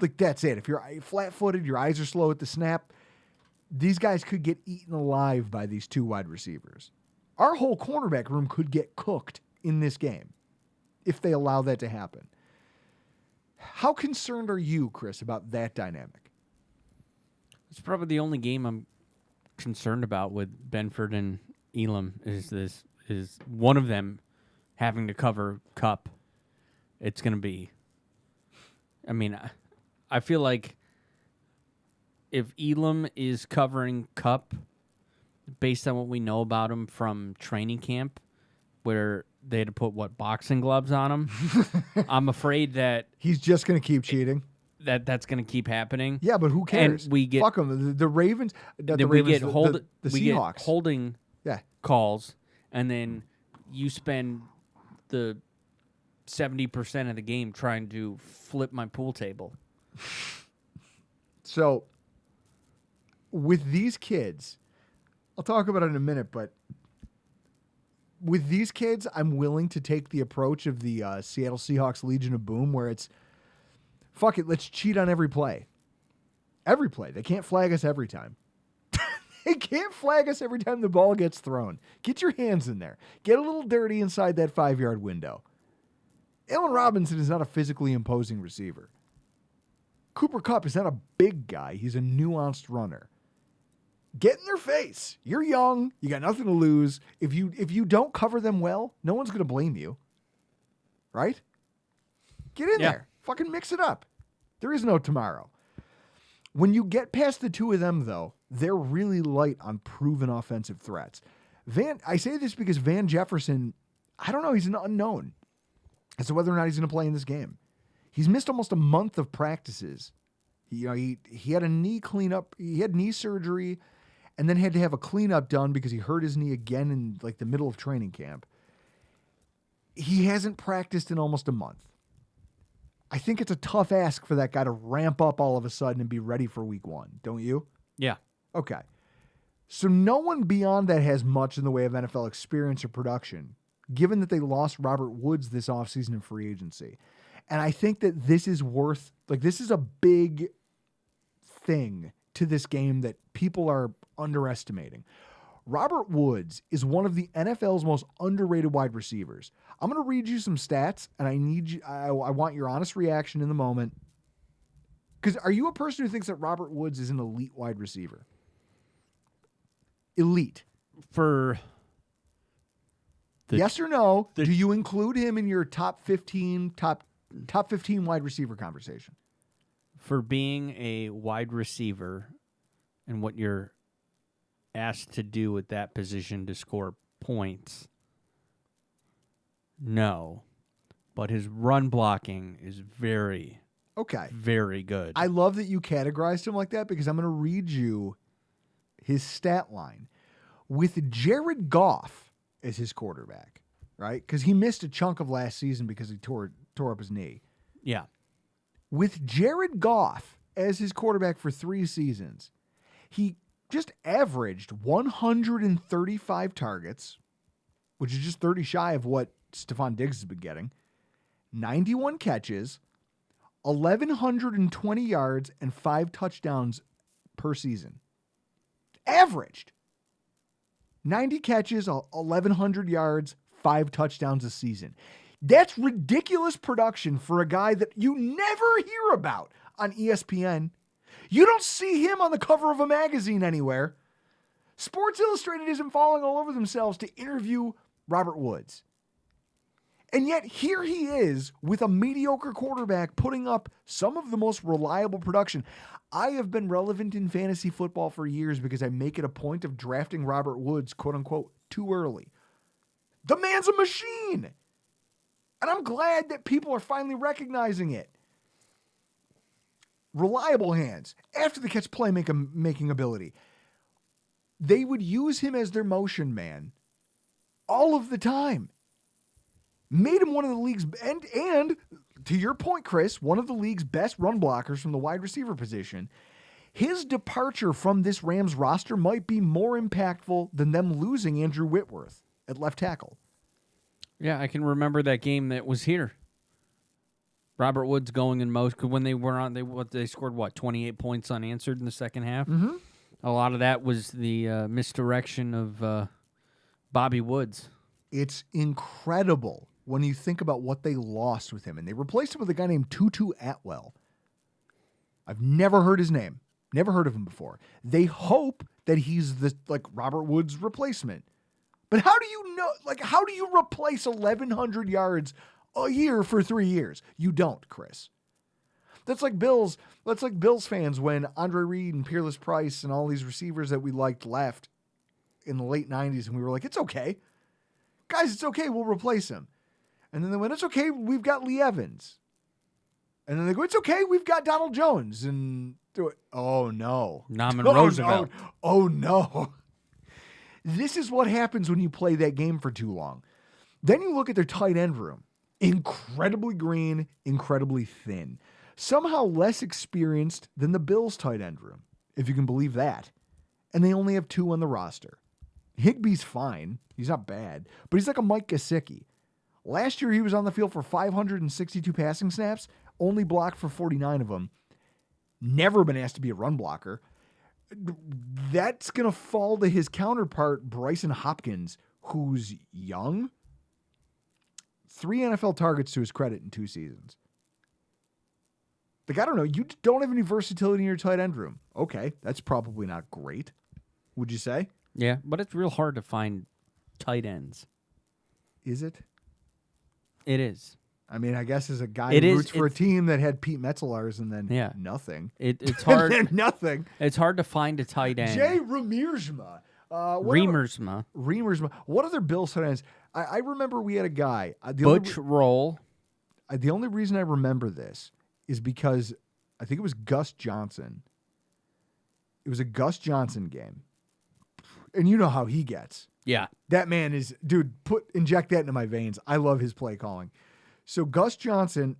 like that's it. If you're flat-footed, your eyes are slow at the snap, these guys could get eaten alive by these two wide receivers. Our whole cornerback room could get cooked in this game if they allow that to happen. How concerned are you, Chris, about that dynamic? It's probably the only game I'm concerned about with Benford and Elam is one of them having to cover Kupp. It's going to be... I mean, I feel like if Elam is covering Kupp, based on what we know about him from training camp, where they had to put, boxing gloves on him, I'm afraid that... He's just going to keep cheating. That's going to keep happening. Yeah, but who cares? And we get... Fuck them. The Ravens... The Seahawks. Get holding calls, and then you spend the 70% of the game trying to flip my pool table. So, with these kids, I'll talk about it in a minute, but with these kids, I'm willing to take the approach of the Seattle Seahawks Legion of Boom, where it's, fuck it, let's cheat on every play. Every play. They can't flag us every time. They can't flag us every time the ball gets thrown. Get your hands in there. Get a little dirty inside that 5-yard window. Allen Robinson is not a physically imposing receiver. Cooper Kupp is not a big guy. He's a nuanced runner. Get in their face. You're young. You got nothing to lose. If you don't cover them well, no one's going to blame you. Right? Get in there. Fucking mix it up. There is no tomorrow. When you get past the two of them, though, they're really light on proven offensive threats. I say this because Van Jefferson, I don't know, he's an unknown as to whether or not he's going to play in this game. He's missed almost a month of practices. He had a knee cleanup. He had knee surgery and then had to have a cleanup done because he hurt his knee again in like the middle of training camp. He hasn't practiced in almost a month. I think it's a tough ask for that guy to ramp up all of a sudden and be ready for week 1. Don't you? Yeah. Okay. So no one beyond that has much in the way of NFL experience or production, given that they lost Robert Woods this offseason in free agency. And I think that this is this is a big thing to this game that people are underestimating. Robert Woods is one of the NFL's most underrated wide receivers. I'm going to read you some stats, and I want your honest reaction in the moment. Because are you a person who thinks that Robert Woods is an elite wide receiver? Elite. Yes or no? Do you include him in your top 15 wide receiver conversation? For being a wide receiver and what you're asked to do with that position to score points, no. But his run blocking is very, very good. I love that you categorized him like that because I'm going to read you his stat line, with Jared Goff as his quarterback, right? Because he missed a chunk of last season because he tore up his knee. Yeah. With Jared Goff as his quarterback for 3 seasons, he just averaged 135 targets, which is just 30 shy of what Stephon Diggs has been getting, 91 catches, 1,120 yards, and 5 touchdowns per season. Averaged 90 catches, 1,100 yards, 5 touchdowns a season. That's ridiculous production for a guy that you never hear about on ESPN. You don't see him on the cover of a magazine anywhere. Sports Illustrated isn't falling all over themselves to interview Robert Woods. And yet here he is with a mediocre quarterback putting up some of the most reliable production. I have been relevant in fantasy football for years because I make it a point of drafting Robert Woods, quote unquote, too early. The man's a machine. And I'm glad that people are finally recognizing it. Reliable hands, after the catch playmaking ability. They would use him as their motion man all of the time. Made him one of the league's, and to your point, Chris, one of the league's best run blockers from the wide receiver position. His departure from this Rams roster might be more impactful than them losing Andrew Whitworth at left tackle. Yeah, I can remember that game that was here. Robert Woods going in most, because when they were on, they scored 28 points unanswered in the second half. Mm-hmm. A lot of that was the misdirection of Bobby Woods. It's incredible when you think about what they lost with him, and they replaced him with a guy named Tutu Atwell. I've never heard his name, never heard of him before. They hope that he's the Robert Woods replacement. But how do you know? How do you replace 1,100 yards a year for 3 years? You don't, Chris. That's like Bills fans when Andre Reed and Peerless Price and all these receivers that we liked left in the late 90s, and we were like, it's okay. Guys, it's okay, we'll replace him. And then they went, it's okay, we've got Lee Evans. And then they go, it's okay, we've got Donald Jones. And oh no. Norman Roosevelt. No. Oh no. This is what happens when you play that game for too long. Then you look at their tight end room. Incredibly green, incredibly thin. Somehow less experienced than the Bills' tight end room, if you can believe that. And they only have 2 on the roster. Higbee's fine. He's not bad. But he's like a Mike Gesicki. Last year, he was on the field for 562 passing snaps, only blocked for 49 of them. Never been asked to be a run blocker. That's going to fall to his counterpart, Bryson Hopkins, who's young. 3 NFL targets to his credit in 2 seasons. I don't know. You don't have any versatility in your tight end room. Okay, that's probably not great. Would you say? Yeah, but it's real hard to find tight ends. Is it? It is. I mean, I guess as a guy who roots for a team that had Pete Metzelaars and then nothing. It's hard. And then nothing. It's hard to find a tight end. Jay Remersma. Remersma. What other Bills tight ends? I remember we had a guy. Butch Roll. The only reason I remember this is because I think it was Gus Johnson. It was a Gus Johnson game. And you know how he gets. Yeah. That man is, dude, inject that into my veins. I love his play calling. So Gus Johnson,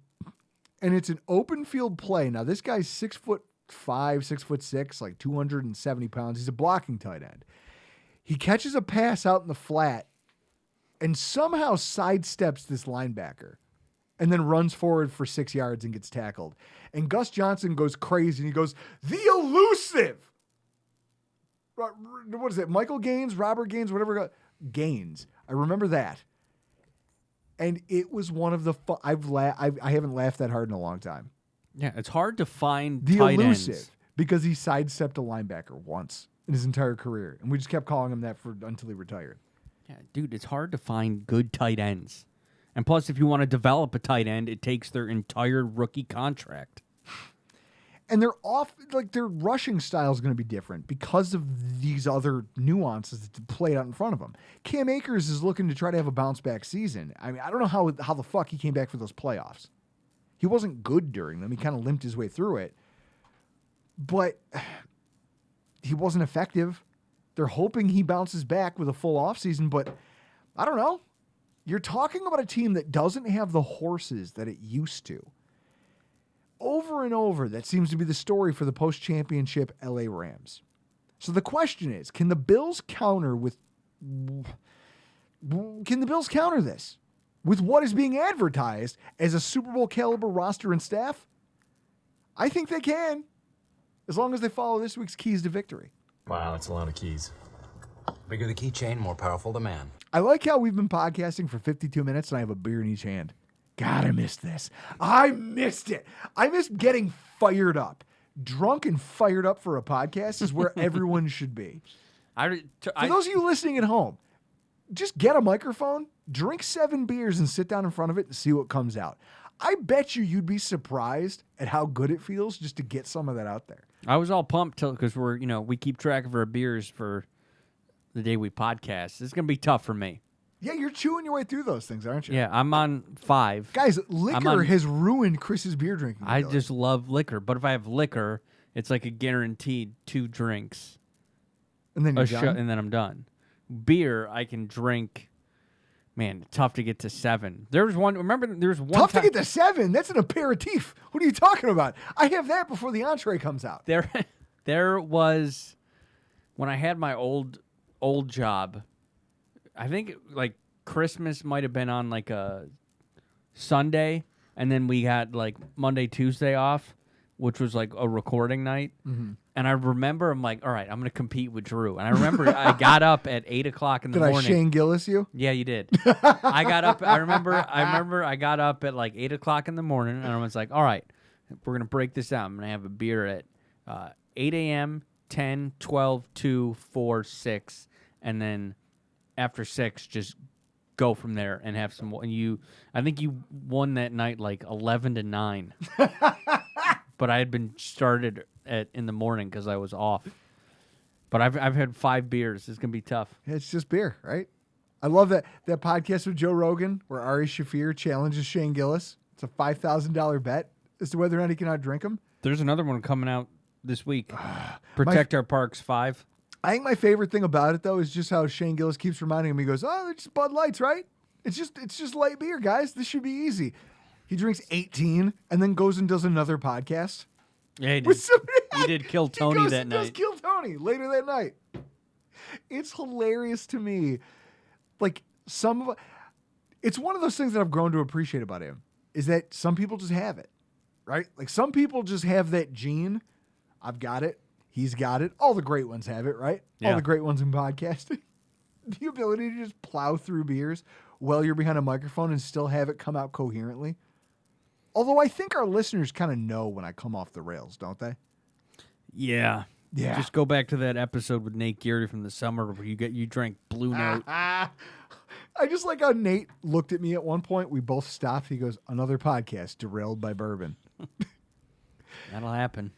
and it's an open field play. Now this guy's 6'5", 6'6", like 270 pounds. He's a blocking tight end. He catches a pass out in the flat and somehow sidesteps this linebacker and then runs forward for 6 yards and gets tackled. And Gus Johnson goes crazy and he goes, the elusive. What is it? Michael Gaines, Robert Gaines, whatever. Gaines. I remember that. And it was one of the I haven't laughed that hard in a long time. Yeah, it's hard to find the tight elusive ends. Because he sidestepped a linebacker once in his entire career, and we just kept calling him that until he retired. Yeah, dude, it's hard to find good tight ends. And plus, if you want to develop a tight end, it takes their entire rookie contract. And their rushing style is going to be different because of these other nuances that played out in front of them. Cam Akers is looking to try to have a bounce back season. I mean, I don't know how the fuck he came back for those playoffs. He wasn't good during them. He kind of limped his way through it. But he wasn't effective. They're hoping he bounces back with a full offseason, but I don't know. You're talking about a team that doesn't have the horses that it used to. Over and over, that seems to be the story for the post-championship LA Rams. So the question is, can the Bills counter this with what is being advertised as a Super Bowl caliber roster and staff? I think they can, as long as they follow this week's keys to victory. Wow, that's a lot of keys. Bigger the keychain, more powerful the man. I like how we've been podcasting for 52 minutes and I have a beer in each hand. God, I missed this. I missed it. I missed getting fired up. Drunk and fired up for a podcast is where everyone should be. For those of you listening at home, just get a microphone, drink 7 beers, and sit down in front of it and see what comes out. I bet you'd be surprised at how good it feels just to get some of that out there. I was all pumped because we keep track of our beers for the day we podcast. It's gonna be tough for me. Yeah, you're chewing your way through those things, aren't you? Yeah, I'm on 5. Guys, liquor has ruined Chris's beer drinking ability. I just love liquor, but if I have liquor, it's like a guaranteed 2 drinks. And then you're done? And then I'm done. Beer, I can drink. Man, tough to get to 7. There's one Tough to get to 7? That's an aperitif. What are you talking about? I have that before the entree comes out. There was, when I had my old job, I think like Christmas might have been on like a Sunday, and then we had like Monday, Tuesday off, which was like a recording night. Mm-hmm. And I remember I'm like, all right, I'm going to compete with Drew. And I remember I got up at 8 o'clock in the morning. Did I Shane Gillis you? Yeah, you did. I got up. I remember I got up at like 8 o'clock in the morning, and I was like, all right, we're going to break this out. I'm going to have a beer at 8 a.m., 10, 12, 2, 4, 6, and then after 6, just go from there and have some. I think you won that night like 11-9. But I had been started in the morning because I was off. But I've had 5 beers. It's gonna be tough. It's just beer, right? I love that podcast with Joe Rogan where Ari Shaffir challenges Shane Gillis. It's a $5,000 bet as to whether or not he can outdrink him. There's another one coming out this week. Protect Our Parks 5. I think my favorite thing about it though is just how Shane Gillis keeps reminding him. He goes, "Oh, they're just Bud Lights, right? It's just light beer, guys. This should be easy." He drinks 18 and then goes and does another podcast. Yeah, he did. He did Kill Tony that night. He does Kill Tony later that night. It's hilarious to me. Like it's one of those things that I've grown to appreciate about him is that some people just have it, right? Like some people just have that gene. I've got it. He's got it. All the great ones have it, right? Yeah. All the great ones in podcasting. The ability to just plow through beers while you're behind a microphone and still have it come out coherently. Although I think our listeners kind of know when I come off the rails, don't they? Yeah. Yeah. Just go back to that episode with Nate Geary from the summer where you drank Blue Note. I just like how Nate looked at me at one point. We both stopped. He goes, "Another podcast derailed by bourbon." That'll happen.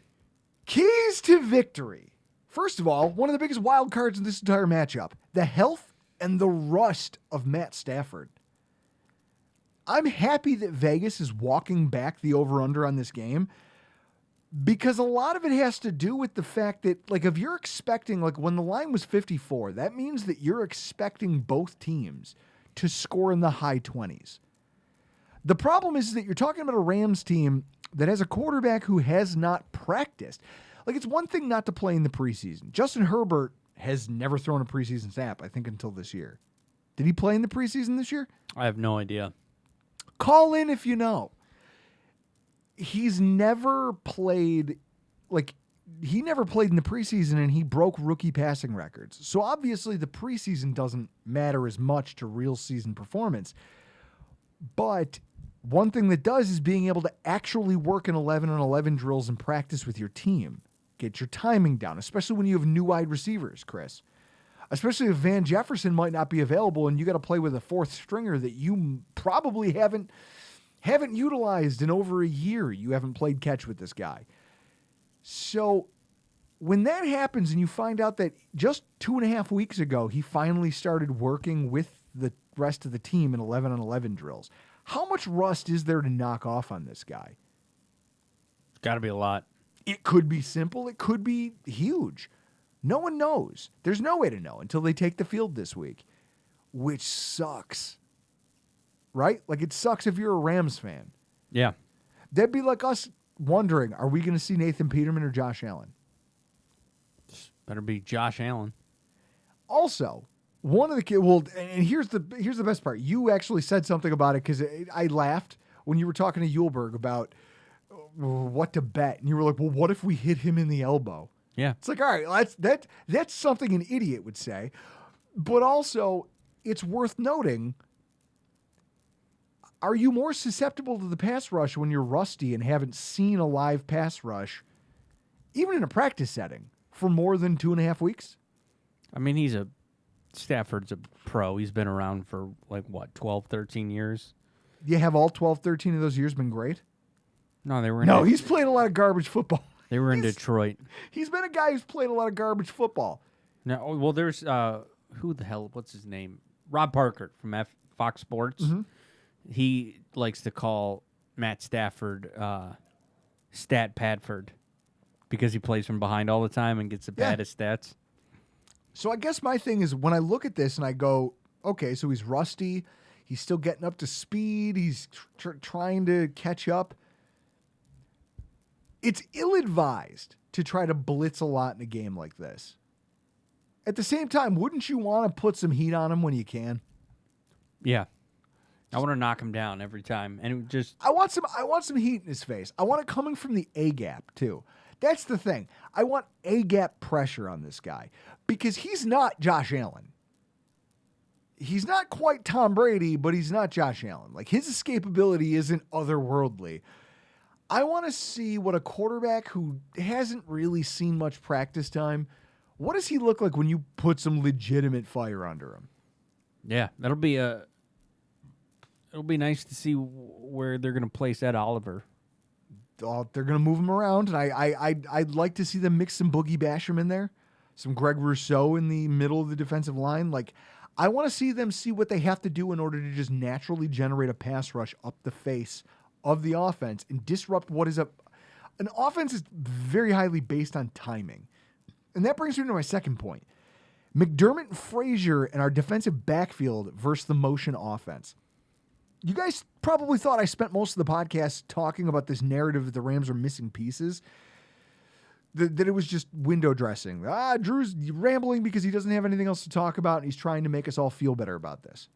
Keys to victory. First of all, one of the biggest wild cards in this entire matchup, the health and the rust of Matt Stafford. I'm happy that Vegas is walking back the over-under on this game because a lot of it has to do with the fact that, like, if you're expecting, like, when the line was 54, that means that you're expecting both teams to score in the high 20s. The problem is that you're talking about a Rams team that has a quarterback who has not practiced. Like, it's one thing not to play in the preseason. Justin Herbert has never thrown a preseason snap, I think, until this year. Did he play in the preseason this year? I have no idea. Call in if you know. He's never played, he never played in the preseason and he broke rookie passing records. So obviously the preseason doesn't matter as much to real season performance. But one thing that does is being able to actually work in 11-on-11 drills and practice with your team. Get your timing down, especially when you have new wide receivers, Chris. Especially if Van Jefferson might not be available and you got to play with a fourth stringer that you probably haven't utilized in over a year. You haven't played catch with this guy. So when that happens and you find out that just 2.5 weeks ago, he finally started working with the rest of the team in 11-on-11 drills, how much rust is there to knock off on this guy? It's got to be a lot. It could be simple. It could be huge. No one knows. There's no way to know until they take the field this week, which sucks. Right? Like, it sucks if you're a Rams fan. Yeah. That'd be like us wondering, are we going to see Nathan Peterman or Josh Allen? Better be Josh Allen. Also, one of the kids, well, and here's the best part. You actually said something about it because I laughed when you were talking to Yulberg about what to bet. And you were like, well, what if we hit him in the elbow? Yeah. It's like, all right, that's something an idiot would say. But also, it's worth noting, are you more susceptible to the pass rush when you're rusty and haven't seen a live pass rush, even in a practice setting, for more than 2.5 weeks? I mean, Stafford's a pro. He's been around for, 12, 13 years? You have all 12, 13 of those years been great? No, they were in No, he's played a lot of garbage football. They were in Detroit. He's been a guy who's played a lot of garbage football. No, well, there's, who the hell, what's his name? Rob Parker from Fox Sports. Mm-hmm. He likes to call Matt Stafford Stat Padford because he plays from behind all the time and gets the baddest stats. So I guess my thing is when I look at this and I go, okay, so he's rusty. He's still getting up to speed. He's trying to catch up. It's ill-advised to try to blitz a lot in a game like this. At the same time, wouldn't you want to put some heat on him when you can? Yeah. I want to knock him down every time. And I want some heat in his face. I want it coming from the A-gap, too. That's the thing. I want A-gap pressure on this guy because he's not Josh Allen. He's not quite Tom Brady, but he's not Josh Allen. Like, his escapability isn't otherworldly. I want to see what a quarterback who hasn't really seen much practice time, what does he look like when you put some legitimate fire under him? Yeah, it'll be nice to see where they're going to place Ed Oliver. They're going to move him around, and I'd like to see them mix some Boogie Basham in there, some Greg Rousseau in the middle of the defensive line. Like, I want to see them see what they have to do in order to just naturally generate a pass rush up the face of the offense and disrupt what is an offense is very highly based on timing. And that brings me to my second point. McDermott and Frazier and our defensive backfield versus the motion offense. You guys probably thought I spent most of the podcast talking about this narrative that the Rams are missing pieces. That it was just window dressing. Drew's rambling because he doesn't have anything else to talk about and he's trying to make us all feel better about this.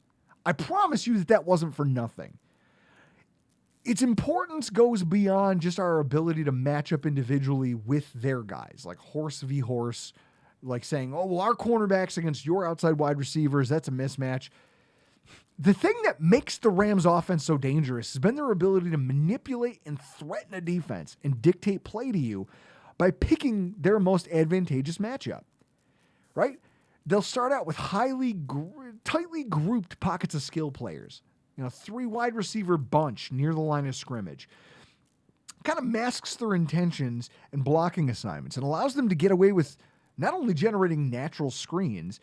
I promise you that wasn't for nothing. Its importance goes beyond just our ability to match up individually with their guys, like horse v. horse, like saying, oh, well, our cornerbacks against your outside wide receivers, that's a mismatch. The thing that makes the Rams offense so dangerous has been their ability to manipulate and threaten a defense and dictate play to you by picking their most advantageous matchup, right? They'll start out with tightly grouped pockets of skill players. 3 wide receiver bunch near the line of scrimmage. Kind of masks their intentions and blocking assignments and allows them to get away with not only generating natural screens,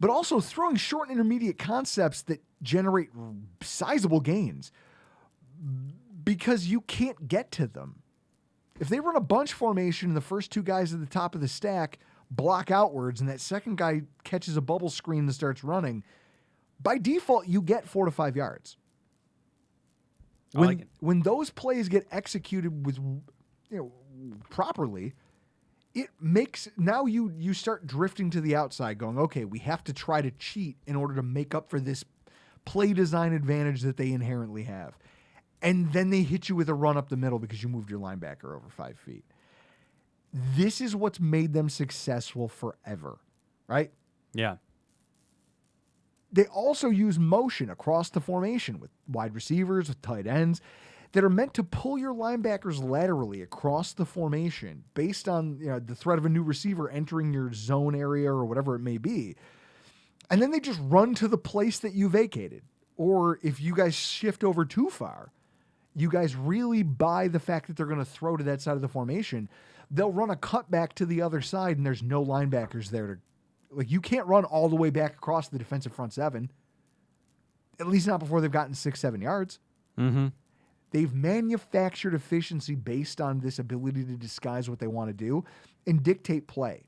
but also throwing short and intermediate concepts that generate sizable gains because you can't get to them. If they run a bunch formation and the first 2 guys at the top of the stack block outwards and that second guy catches a bubble screen and starts running, by default, you get 4 to 5 yards. When those plays get executed with, properly, it makes now you start drifting to the outside, going, okay, we have to try to cheat in order to make up for this play design advantage that they inherently have, and then they hit you with a run up the middle because you moved your linebacker over 5 feet. This is what's made them successful forever, right? Yeah. They also use motion across the formation with wide receivers, with tight ends that are meant to pull your linebackers laterally across the formation based on the threat of a new receiver entering your zone area or whatever it may be. And then they just run to the place that you vacated. Or if you guys shift over too far, you guys really buy the fact that they're going to throw to that side of the formation. They'll run a cutback to the other side and there's no linebackers there to. Like, you can't run all the way back across the defensive front 7. At least not before they've gotten 6-7 yards. Mm-hmm. They've manufactured efficiency based on this ability to disguise what they want to do and dictate play.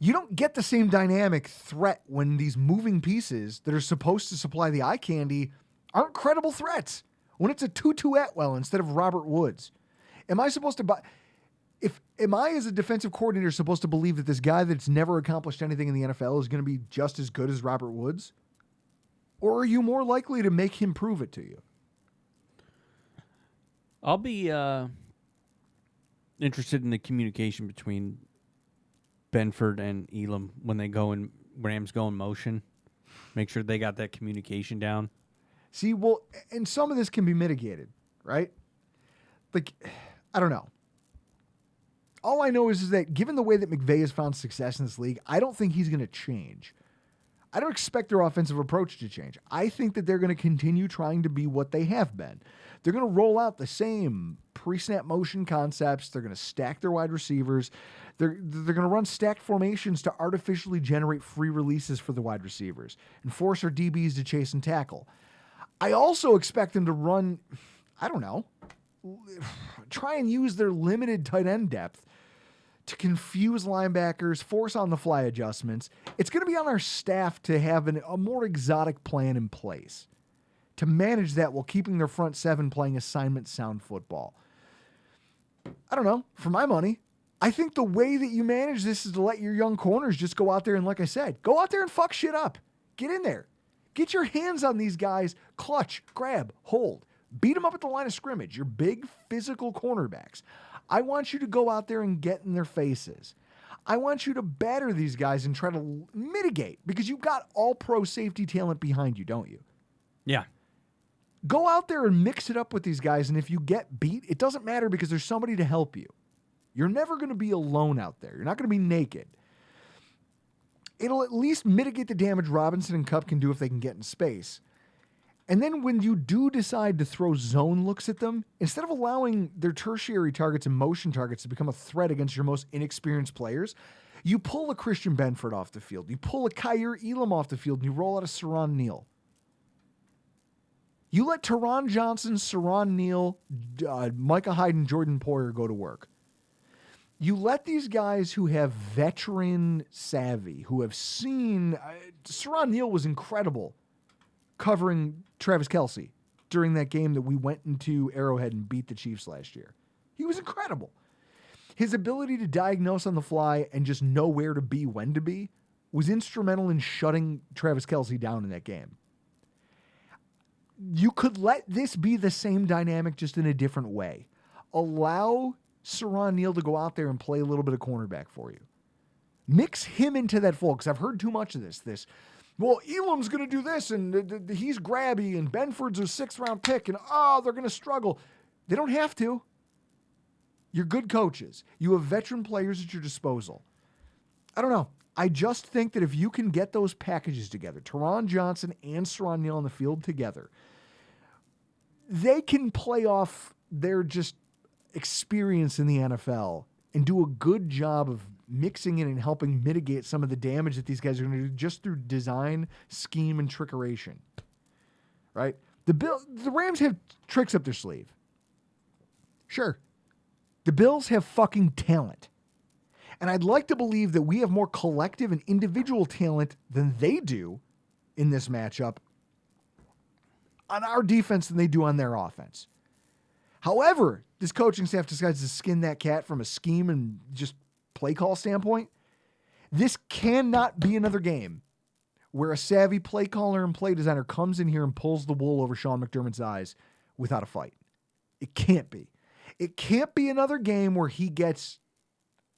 You don't get the same dynamic threat when these moving pieces that are supposed to supply the eye candy aren't credible threats. When it's a Tutu Atwell instead of Robert Woods. Am I supposed to buy... Am I, as a defensive coordinator, supposed to believe that this guy that's never accomplished anything in the NFL is going to be just as good as Robert Woods? Or are you more likely to make him prove it to you? I'll be interested in the communication between Benford and Elam when Rams go in motion. Make sure they got that communication down. See, well, and some of this can be mitigated, right? Like, I don't know. All I know is that given the way that McVay has found success in this league, I don't think he's going to change. I don't expect their offensive approach to change. I think that they're going to continue trying to be what they have been. They're going to roll out the same pre-snap motion concepts. They're going to stack their wide receivers. They're going to run stacked formations to artificially generate free releases for the wide receivers and force their DBs to chase and tackle. I also expect them to run, I don't know, try and use their limited tight end depth to confuse linebackers, force on-the-fly adjustments. It's going to be on our staff to have a more exotic plan in place to manage that while keeping their front seven playing assignment-sound football. I don't know. For my money, I think the way that you manage this is to let your young corners just go out there and, like I said, go out there and fuck shit up. Get in there. Get your hands on these guys. Clutch, grab, hold. Beat them up at the line of scrimmage. Your big physical cornerbacks. I want you to go out there and get in their faces. I want you to batter these guys and try to mitigate because you've got all pro safety talent behind you, don't you? Yeah. Go out there and mix it up with these guys, and if you get beat, it doesn't matter because there's somebody to help you. You're never going to be alone out there. You're not going to be naked. It'll at least mitigate the damage Robinson and Kupp can do if they can get in space. And then when you do decide to throw zone looks at them, instead of allowing their tertiary targets and motion targets to become a threat against your most inexperienced players, you pull a Christian Benford off the field. You pull a Kyer Elam off the field, and you roll out a Saron Neal. You let Teron Johnson, Saron Neal, Micah Hyde, and Jordan Poyer go to work. You let these guys who have veteran savvy, who have seen... Saron Neal was incredible covering Travis Kelce during that game that we went into Arrowhead and beat the Chiefs last year. He was incredible. His ability to diagnose on the fly and just know where to be, when to be, was instrumental in shutting Travis Kelce down in that game. You could let this be the same dynamic just in a different way. Allow Saron Neal to go out there and play a little bit of cornerback for you. Mix him into that fold, because I've heard too much of this. Well, Elam's going to do this, and he's grabby, and Benford's a 6th-round pick, and they're going to struggle. They don't have to. You're good coaches. You have veteran players at your disposal. I don't know. I just think that if you can get those packages together, Teron Johnson and Saron Neal on the field together, they can play off their just experience in the NFL and do a good job of mixing in and helping mitigate some of the damage that these guys are going to do just through design, scheme, and trickeration. Right? The Rams have tricks up their sleeve. Sure. The Bills have fucking talent. And I'd like to believe that we have more collective and individual talent than they do in this matchup on our defense than they do on their offense. However, this coaching staff decides to skin that cat from a scheme and just play call standpoint. This cannot be another game where a savvy play caller and play designer comes in here and pulls the wool over Sean McDermott's eyes without a fight. It can't be. It can't be another game where he gets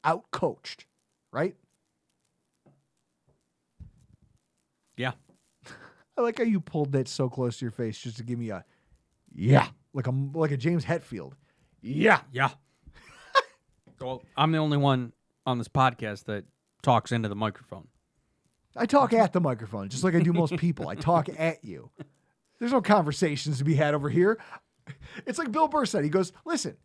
out-coached, right? Yeah. I like how you pulled that so close to your face just to give me a yeah, like a James Hetfield. Yeah. Yeah. Well, I'm the only one on this podcast that talks into the microphone. I talk at the microphone, just like I do most people. I talk at you. There's no conversations to be had over here. It's like Bill Burr said. He goes, listen,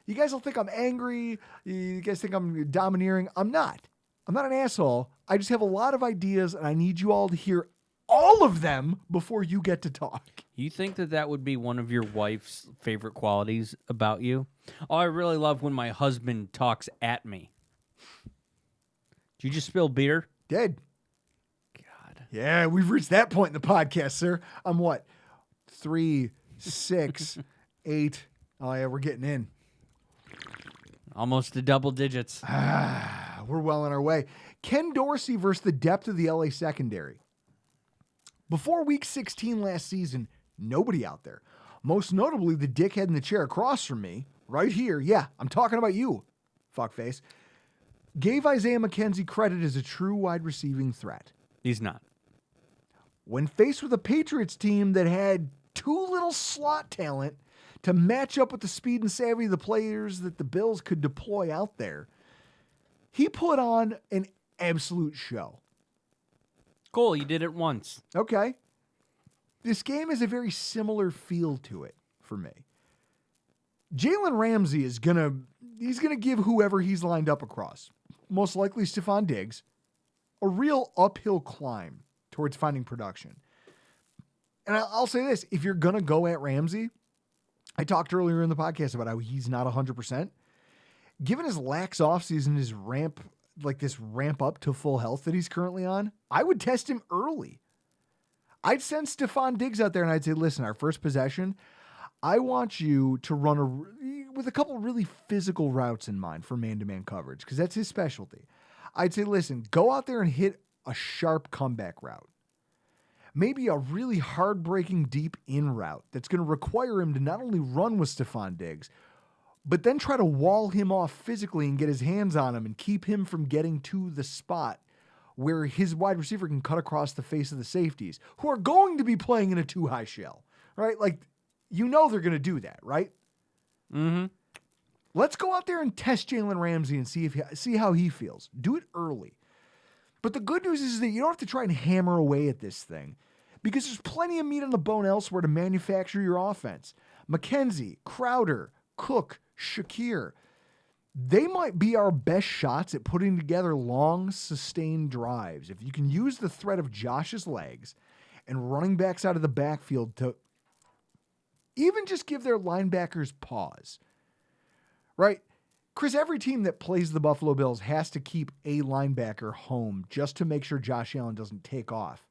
you guys will think I'm angry. You guys think I'm domineering. I'm not. I'm not an asshole. I just have a lot of ideas, and I need you all to hear all of them before you get to talk. You think that would be one of your wife's favorite qualities about you? Oh, I really love when my husband talks at me. Did you just spill beer? Did. God. Yeah, we've reached that point in the podcast, sir. I'm what? 3, 6, 8. Oh, yeah, we're getting in. Almost to double digits. We're well on our way. Ken Dorsey versus the depth of the LA secondary. Before week 16 last season, nobody out there. Most notably, the dickhead in the chair across from me, right here. Yeah, I'm talking about you, fuckface. Gave Isaiah McKenzie credit as a true wide receiving threat. He's not. When faced with a Patriots team that had too little slot talent to match up with the speed and savvy of the players that the Bills could deploy out there, he put on an absolute show. Cool, you did it once. Okay. This game has a very similar feel to it for me. Jaylen Ramsey is gonna give whoever he's lined up across, most likely Stephon Diggs, a real uphill climb towards finding production. And I'll say this, if you're gonna go at Ramsey, I talked earlier in the podcast about how he's not 100%. Given his lax offseason, his ramp up to full health that he's currently on, I would test him early. I'd send Stephon Diggs out there and I'd say, listen, our first possession, I want you to run with a couple really physical routes in mind for man-to-man coverage, because that's his specialty. I'd say, listen, go out there and hit a sharp comeback route. Maybe a really hard-breaking deep in route that's going to require him to not only run with Stephon Diggs, but then try to wall him off physically and get his hands on him and keep him from getting to the spot where his wide receiver can cut across the face of the safeties, who are going to be playing in a too-high shell, right? Like, you know they're going to do that, right? Mm-hmm. Let's go out there and test Jaylen Ramsey and see how he feels. Do it early. But the good news is that you don't have to try and hammer away at this thing, because there's plenty of meat on the bone elsewhere to manufacture your offense. McKenzie, Crowder, Cook, Shakir, they might be our best shots at putting together long, sustained drives. If you can use the threat of Josh's legs and running backs out of the backfield to even just give their linebackers pause, right? Chris, every team that plays the Buffalo Bills has to keep a linebacker home just to make sure Josh Allen doesn't take off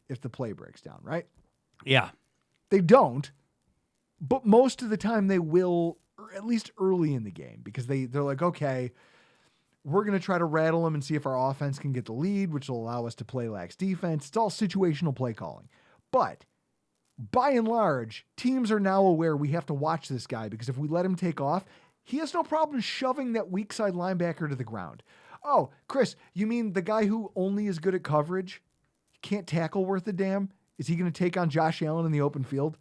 if the play breaks down, right? Yeah. They don't, but most of the time they will, or at least early in the game, because they're like, okay, we're going to try to rattle them and see if our offense can get the lead, which will allow us to play lax defense. It's all situational play calling. But by and large, teams are now aware we have to watch this guy, because if we let him take off, he has no problem shoving that weak side linebacker to the ground. Oh, Chris, you mean the guy who only is good at coverage, can't tackle worth a damn? Is he going to take on Josh Allen in the open field?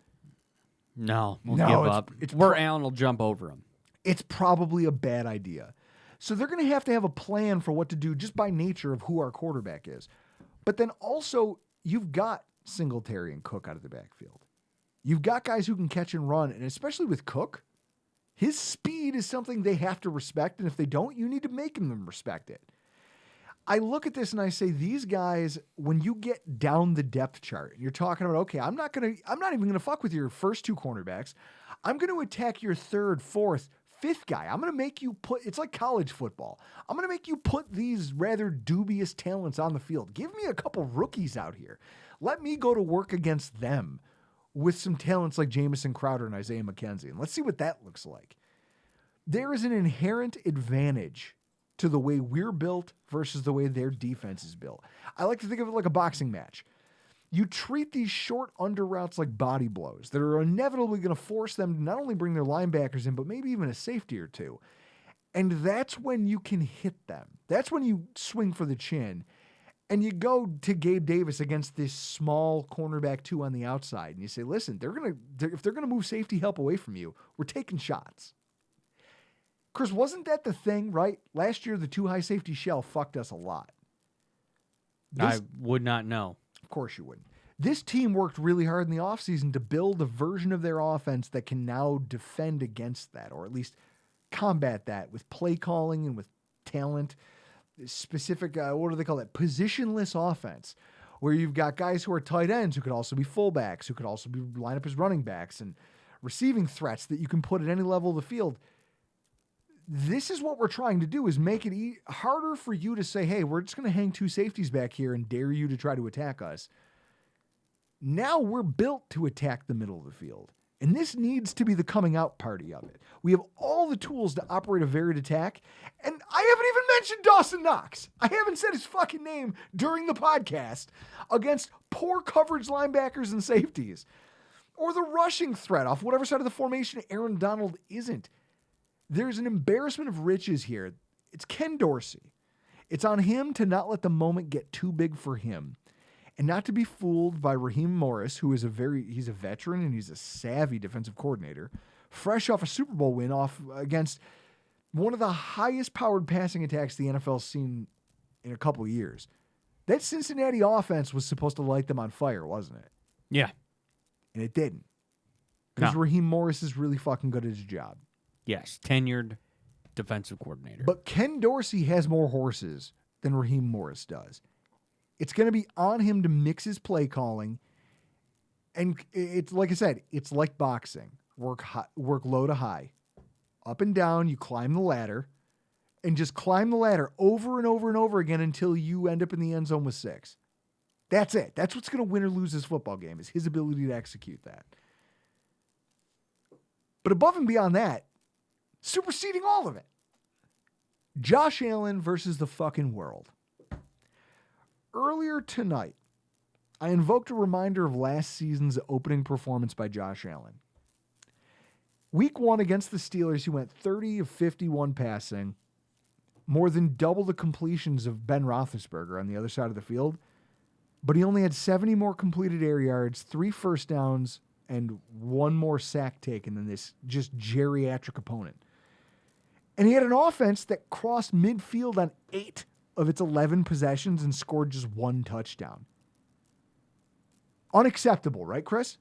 No, we'll No, give it's- up. it's Where Allen will jump over him. It's probably a bad idea. So they're going to have a plan for what to do just by nature of who our quarterback is. But then also, you've got Singletary and Cook out of the backfield. You've got guys who can catch and run, and especially with Cook, his speed is something they have to respect, and if they don't, you need to make them respect it. I look at this and I say, these guys, when you get down the depth chart, you're talking about, okay, I'm not even going to fuck with your first two cornerbacks. I'm going to attack your third, fourth, fifth guy. I'm going to make you it's like college football. I'm going to make you put these rather dubious talents on the field. Give me a couple rookies out here. Let me go to work against them with some talents like Jamison Crowder and Isaiah McKenzie. And let's see what that looks like. There is an inherent advantage to the way we're built versus the way their defense is built. I like to think of it like a boxing match. You treat these short under routes like body blows that are inevitably going to force them to not only bring their linebackers in, but maybe even a safety or two. And that's when you can hit them. That's when you swing for the chin. And you go to Gabe Davis against this small cornerback 2 on the outside. And you say, listen, if they're going to move safety help away from you, we're taking shots. Chris, wasn't that the thing, right? Last year, the 2 high safety shell fucked us a lot. I would not know. Of course you wouldn't. This team worked really hard in the offseason to build a version of their offense that can now defend against that, or at least combat that with play calling and with talent. Specific, what do they call that? Positionless offense, where you've got guys who are tight ends who could also be fullbacks, who could also be line up as running backs, and receiving threats that you can put at any level of the field. this is what we're trying to do, is make it harder for you to say, hey, we're just going to hang 2 safeties back here and dare you to try to attack us. Now we're built to attack the middle of the field. And this needs to be the coming out party of it. We have all the tools to operate a varied attack. And I haven't even mentioned Dawson Knox. I haven't said his fucking name during the podcast against poor coverage linebackers and safeties. Or the rushing threat off whatever side of the formation Aaron Donald isn't. There's an embarrassment of riches here. It's Ken Dorsey. It's on him to not let the moment get too big for him. And not to be fooled by Raheem Morris, who is he's a veteran and he's a savvy defensive coordinator, fresh off a Super Bowl win against one of the highest powered passing attacks the NFL's seen in a couple of years. That Cincinnati offense was supposed to light them on fire, wasn't it? Yeah. And it didn't. Because Raheem Morris is really fucking good at his job. Yes, tenured defensive coordinator. But Ken Dorsey has more horses than Raheem Morris does. It's going to be on him to mix his play calling. And it's like I said, it's like boxing. Work low to high. Up and down, you climb the ladder. And just climb the ladder over and over and over again until you end up in the end zone with 6. That's it. That's what's going to win or lose this football game, is his ability to execute that. But above and beyond that, superseding all of it, Josh Allen versus the fucking world. Earlier tonight, I invoked a reminder of last season's opening performance by Josh Allen. Week 1 against the Steelers, he went 30 of 51 passing, more than double the completions of Ben Roethlisberger on the other side of the field, but he only had 70 more completed air yards, 3 first downs, and 1 more sack taken than this just geriatric opponent. And he had an offense that crossed midfield on 8 of its 11 possessions and scored just 1 touchdown. Unacceptable, right, Chris?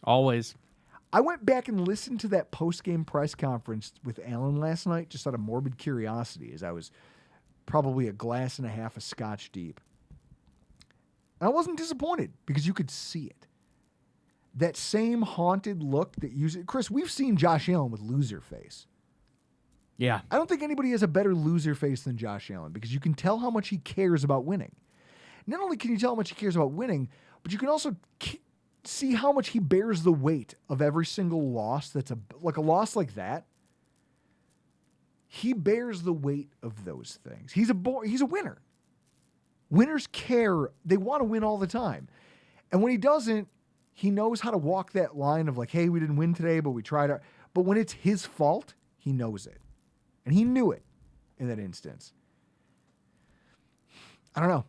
Always. I went back and listened to that post-game press conference with Allen last night just out of morbid curiosity, as I was probably a glass and a half of scotch deep. And I wasn't disappointed because you could see it. That same haunted look that Chris, we've seen Josh Allen with loser face. Yeah. I don't think anybody has a better loser face than Josh Allen, because you can tell how much he cares about winning. Not only can you tell how much he cares about winning, but you can also see how much he bears the weight of every single loss. That's a loss like that. He bears the weight of those things. He's a winner. Winners care. They want to win all the time. And when he doesn't, he knows how to walk that line of like, hey, we didn't win today, but we tried. But when it's his fault, he knows it. And he knew it in that instance. I don't know.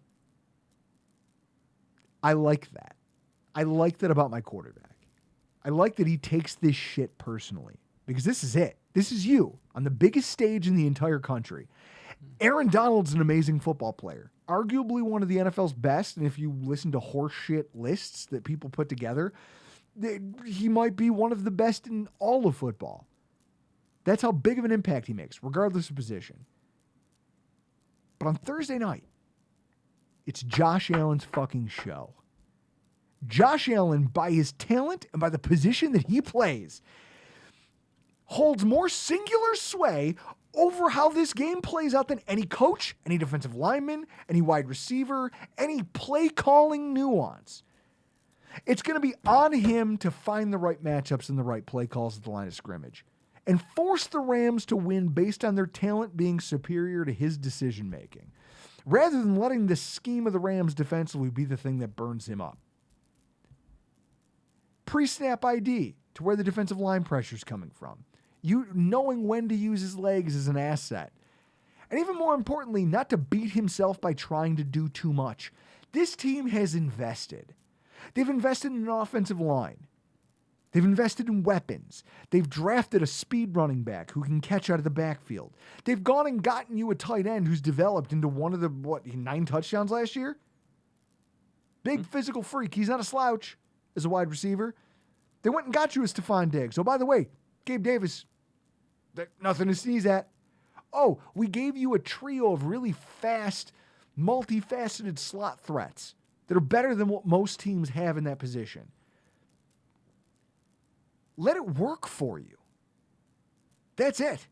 I like that. I like that about my quarterback. I like that he takes this shit personally, because this is it. This is you on the biggest stage in the entire country. Aaron Donald's an amazing football player, arguably one of the NFL's best. And if you listen to horseshit lists that people put together, he might be one of the best in all of football. That's how big of an impact he makes, regardless of position. But on Thursday night, it's Josh Allen's fucking show. Josh Allen, by his talent and by the position that he plays, holds more singular sway over how this game plays out than any coach, any defensive lineman, any wide receiver, any play calling nuance. It's going to be on him to find the right matchups and the right play calls at the line of scrimmage, and force the Rams to win based on their talent being superior to his decision-making, rather than letting the scheme of the Rams defensively be the thing that burns him up. Pre-snap ID to where the defensive line pressure is coming from. You knowing when to use his legs is an asset. And even more importantly, not to beat himself by trying to do too much. This team has invested. They've invested in an offensive line. They've invested in weapons. They've drafted a speed running back who can catch out of the backfield. They've gone and gotten you a tight end who's developed into one of the, 9 touchdowns last year? Big physical freak. He's not a slouch as a wide receiver. They went and got you a Stephon Diggs. Oh, by the way, Gabe Davis, nothing to sneeze at. Oh, we gave you a trio of really fast, multifaceted slot threats that are better than what most teams have in that position. Let it work for you. That's it.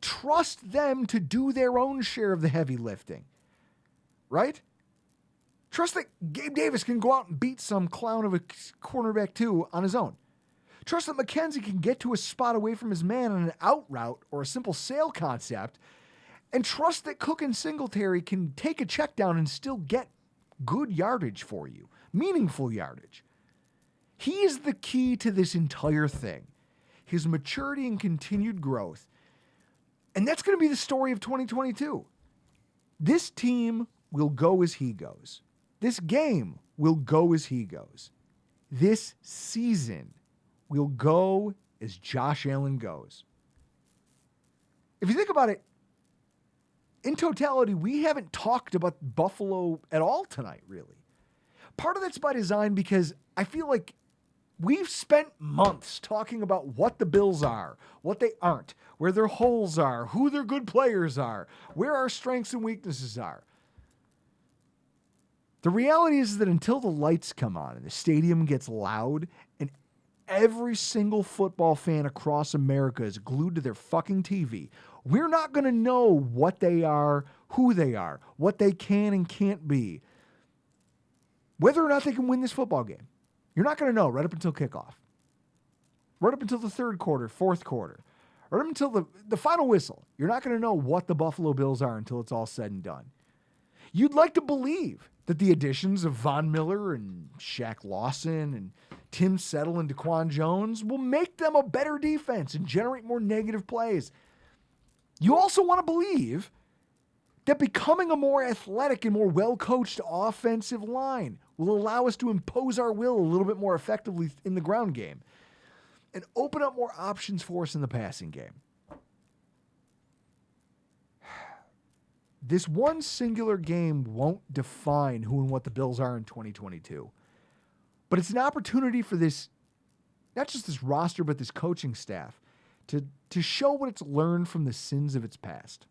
trust them to do their own share of the heavy lifting, right? Trust that Gabe Davis can go out and beat some clown of a cornerback too on his own. Trust that McKenzie can get to a spot away from his man on an out route or a simple sail concept. And trust that Cook and Singletary can take a check down and still get good yardage for you, meaningful yardage. He is the key to this entire thing, his maturity and continued growth. And that's going to be the story of 2022. This team will go as he goes. This game will go as he goes. This season will go as Josh Allen goes. If you think about it, in totality, we haven't talked about Buffalo at all tonight, really. Part of that's by design because I feel like we've spent months talking about what the Bills are, what they aren't, where their holes are, who their good players are, where our strengths and weaknesses are. The reality is that until the lights come on and the stadium gets loud and every single football fan across America is glued to their fucking TV, we're not going to know what they are, who they are, what they can and can't be, whether or not they can win this football game. You're not going to know right up until kickoff, right up until the third quarter, fourth quarter, right up until the final whistle. You're not going to know what the Buffalo Bills are until it's all said and done. You'd like to believe that the additions of Von Miller and Shaq Lawson and Tim Settle and Daquan Jones will make them a better defense and generate more negative plays. You also want to believe that becoming a more athletic and more well-coached offensive line will allow us to impose our will a little bit more effectively in the ground game and open up more options for us in the passing game. This one singular game won't define who and what the Bills are in 2022. But it's an opportunity for this, not just this roster, but this coaching staff to show what it's learned from the sins of its past.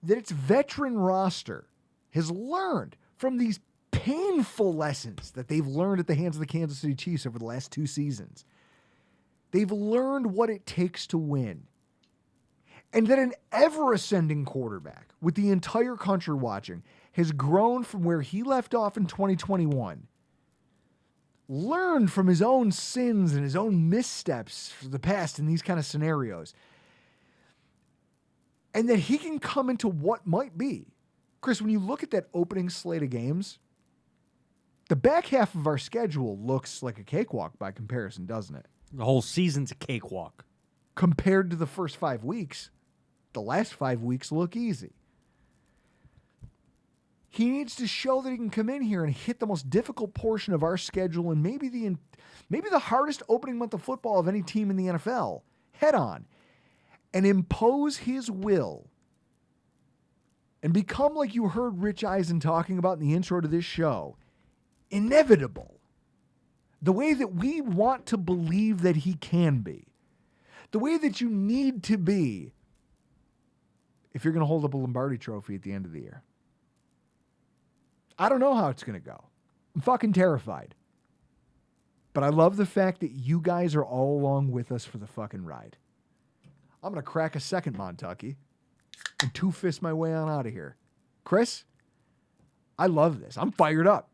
That its veteran roster has learned from these painful lessons that they've learned at the hands of the Kansas City Chiefs over the last 2 seasons. They've learned what it takes to win. And that an ever-ascending quarterback, with the entire country watching, has grown from where he left off in 2021, learned from his own sins and his own missteps for the past in these kind of scenarios, and that he can come into what might be. Chris, when you look at that opening slate of games, the back half of our schedule looks like a cakewalk by comparison, doesn't it? The whole season's a cakewalk. Compared to the first 5 weeks, the last 5 weeks look easy. He needs to show that he can come in here and hit the most difficult portion of our schedule and maybe the hardest opening month of football of any team in the NFL head on and impose his will and become, like you heard Rich Eisen talking about in the intro to this show, inevitable. The way that we want to believe that he can be. The way that you need to be if you're going to hold up a Lombardi trophy at the end of the year. I don't know how it's going to go. I'm fucking terrified. But I love the fact that you guys are all along with us for the fucking ride. I'm going to crack a second Montucky and 2-fist my way on out of here. Chris, I love this. I'm fired up.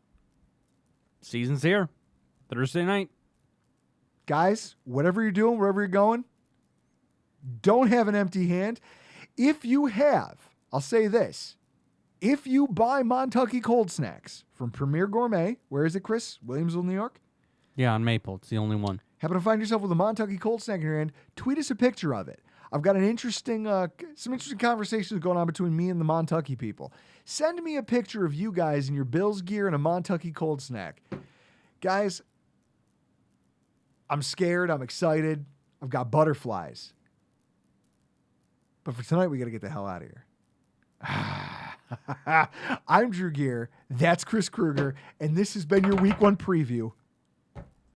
Season's here. Thursday night. Guys, whatever you're doing, wherever you're going, don't have an empty hand. If you have, I'll say this. If you buy Montucky cold snacks from Premier Gourmet, where is it, Chris? Williamsville, New York? Yeah, on Maple. It's the only one. Happen to find yourself with a Montucky cold snack in your hand, tweet us a picture of it. I've got some interesting conversations going on between me and the Montucky people. Send me a picture of you guys in your Bills gear and a Montucky cold snack. Guys, I'm scared. I'm excited. I've got butterflies. But for tonight, we got to get the hell out of here. I'm Drew Gear. That's Chris Kruger. And this has been your Week 1 preview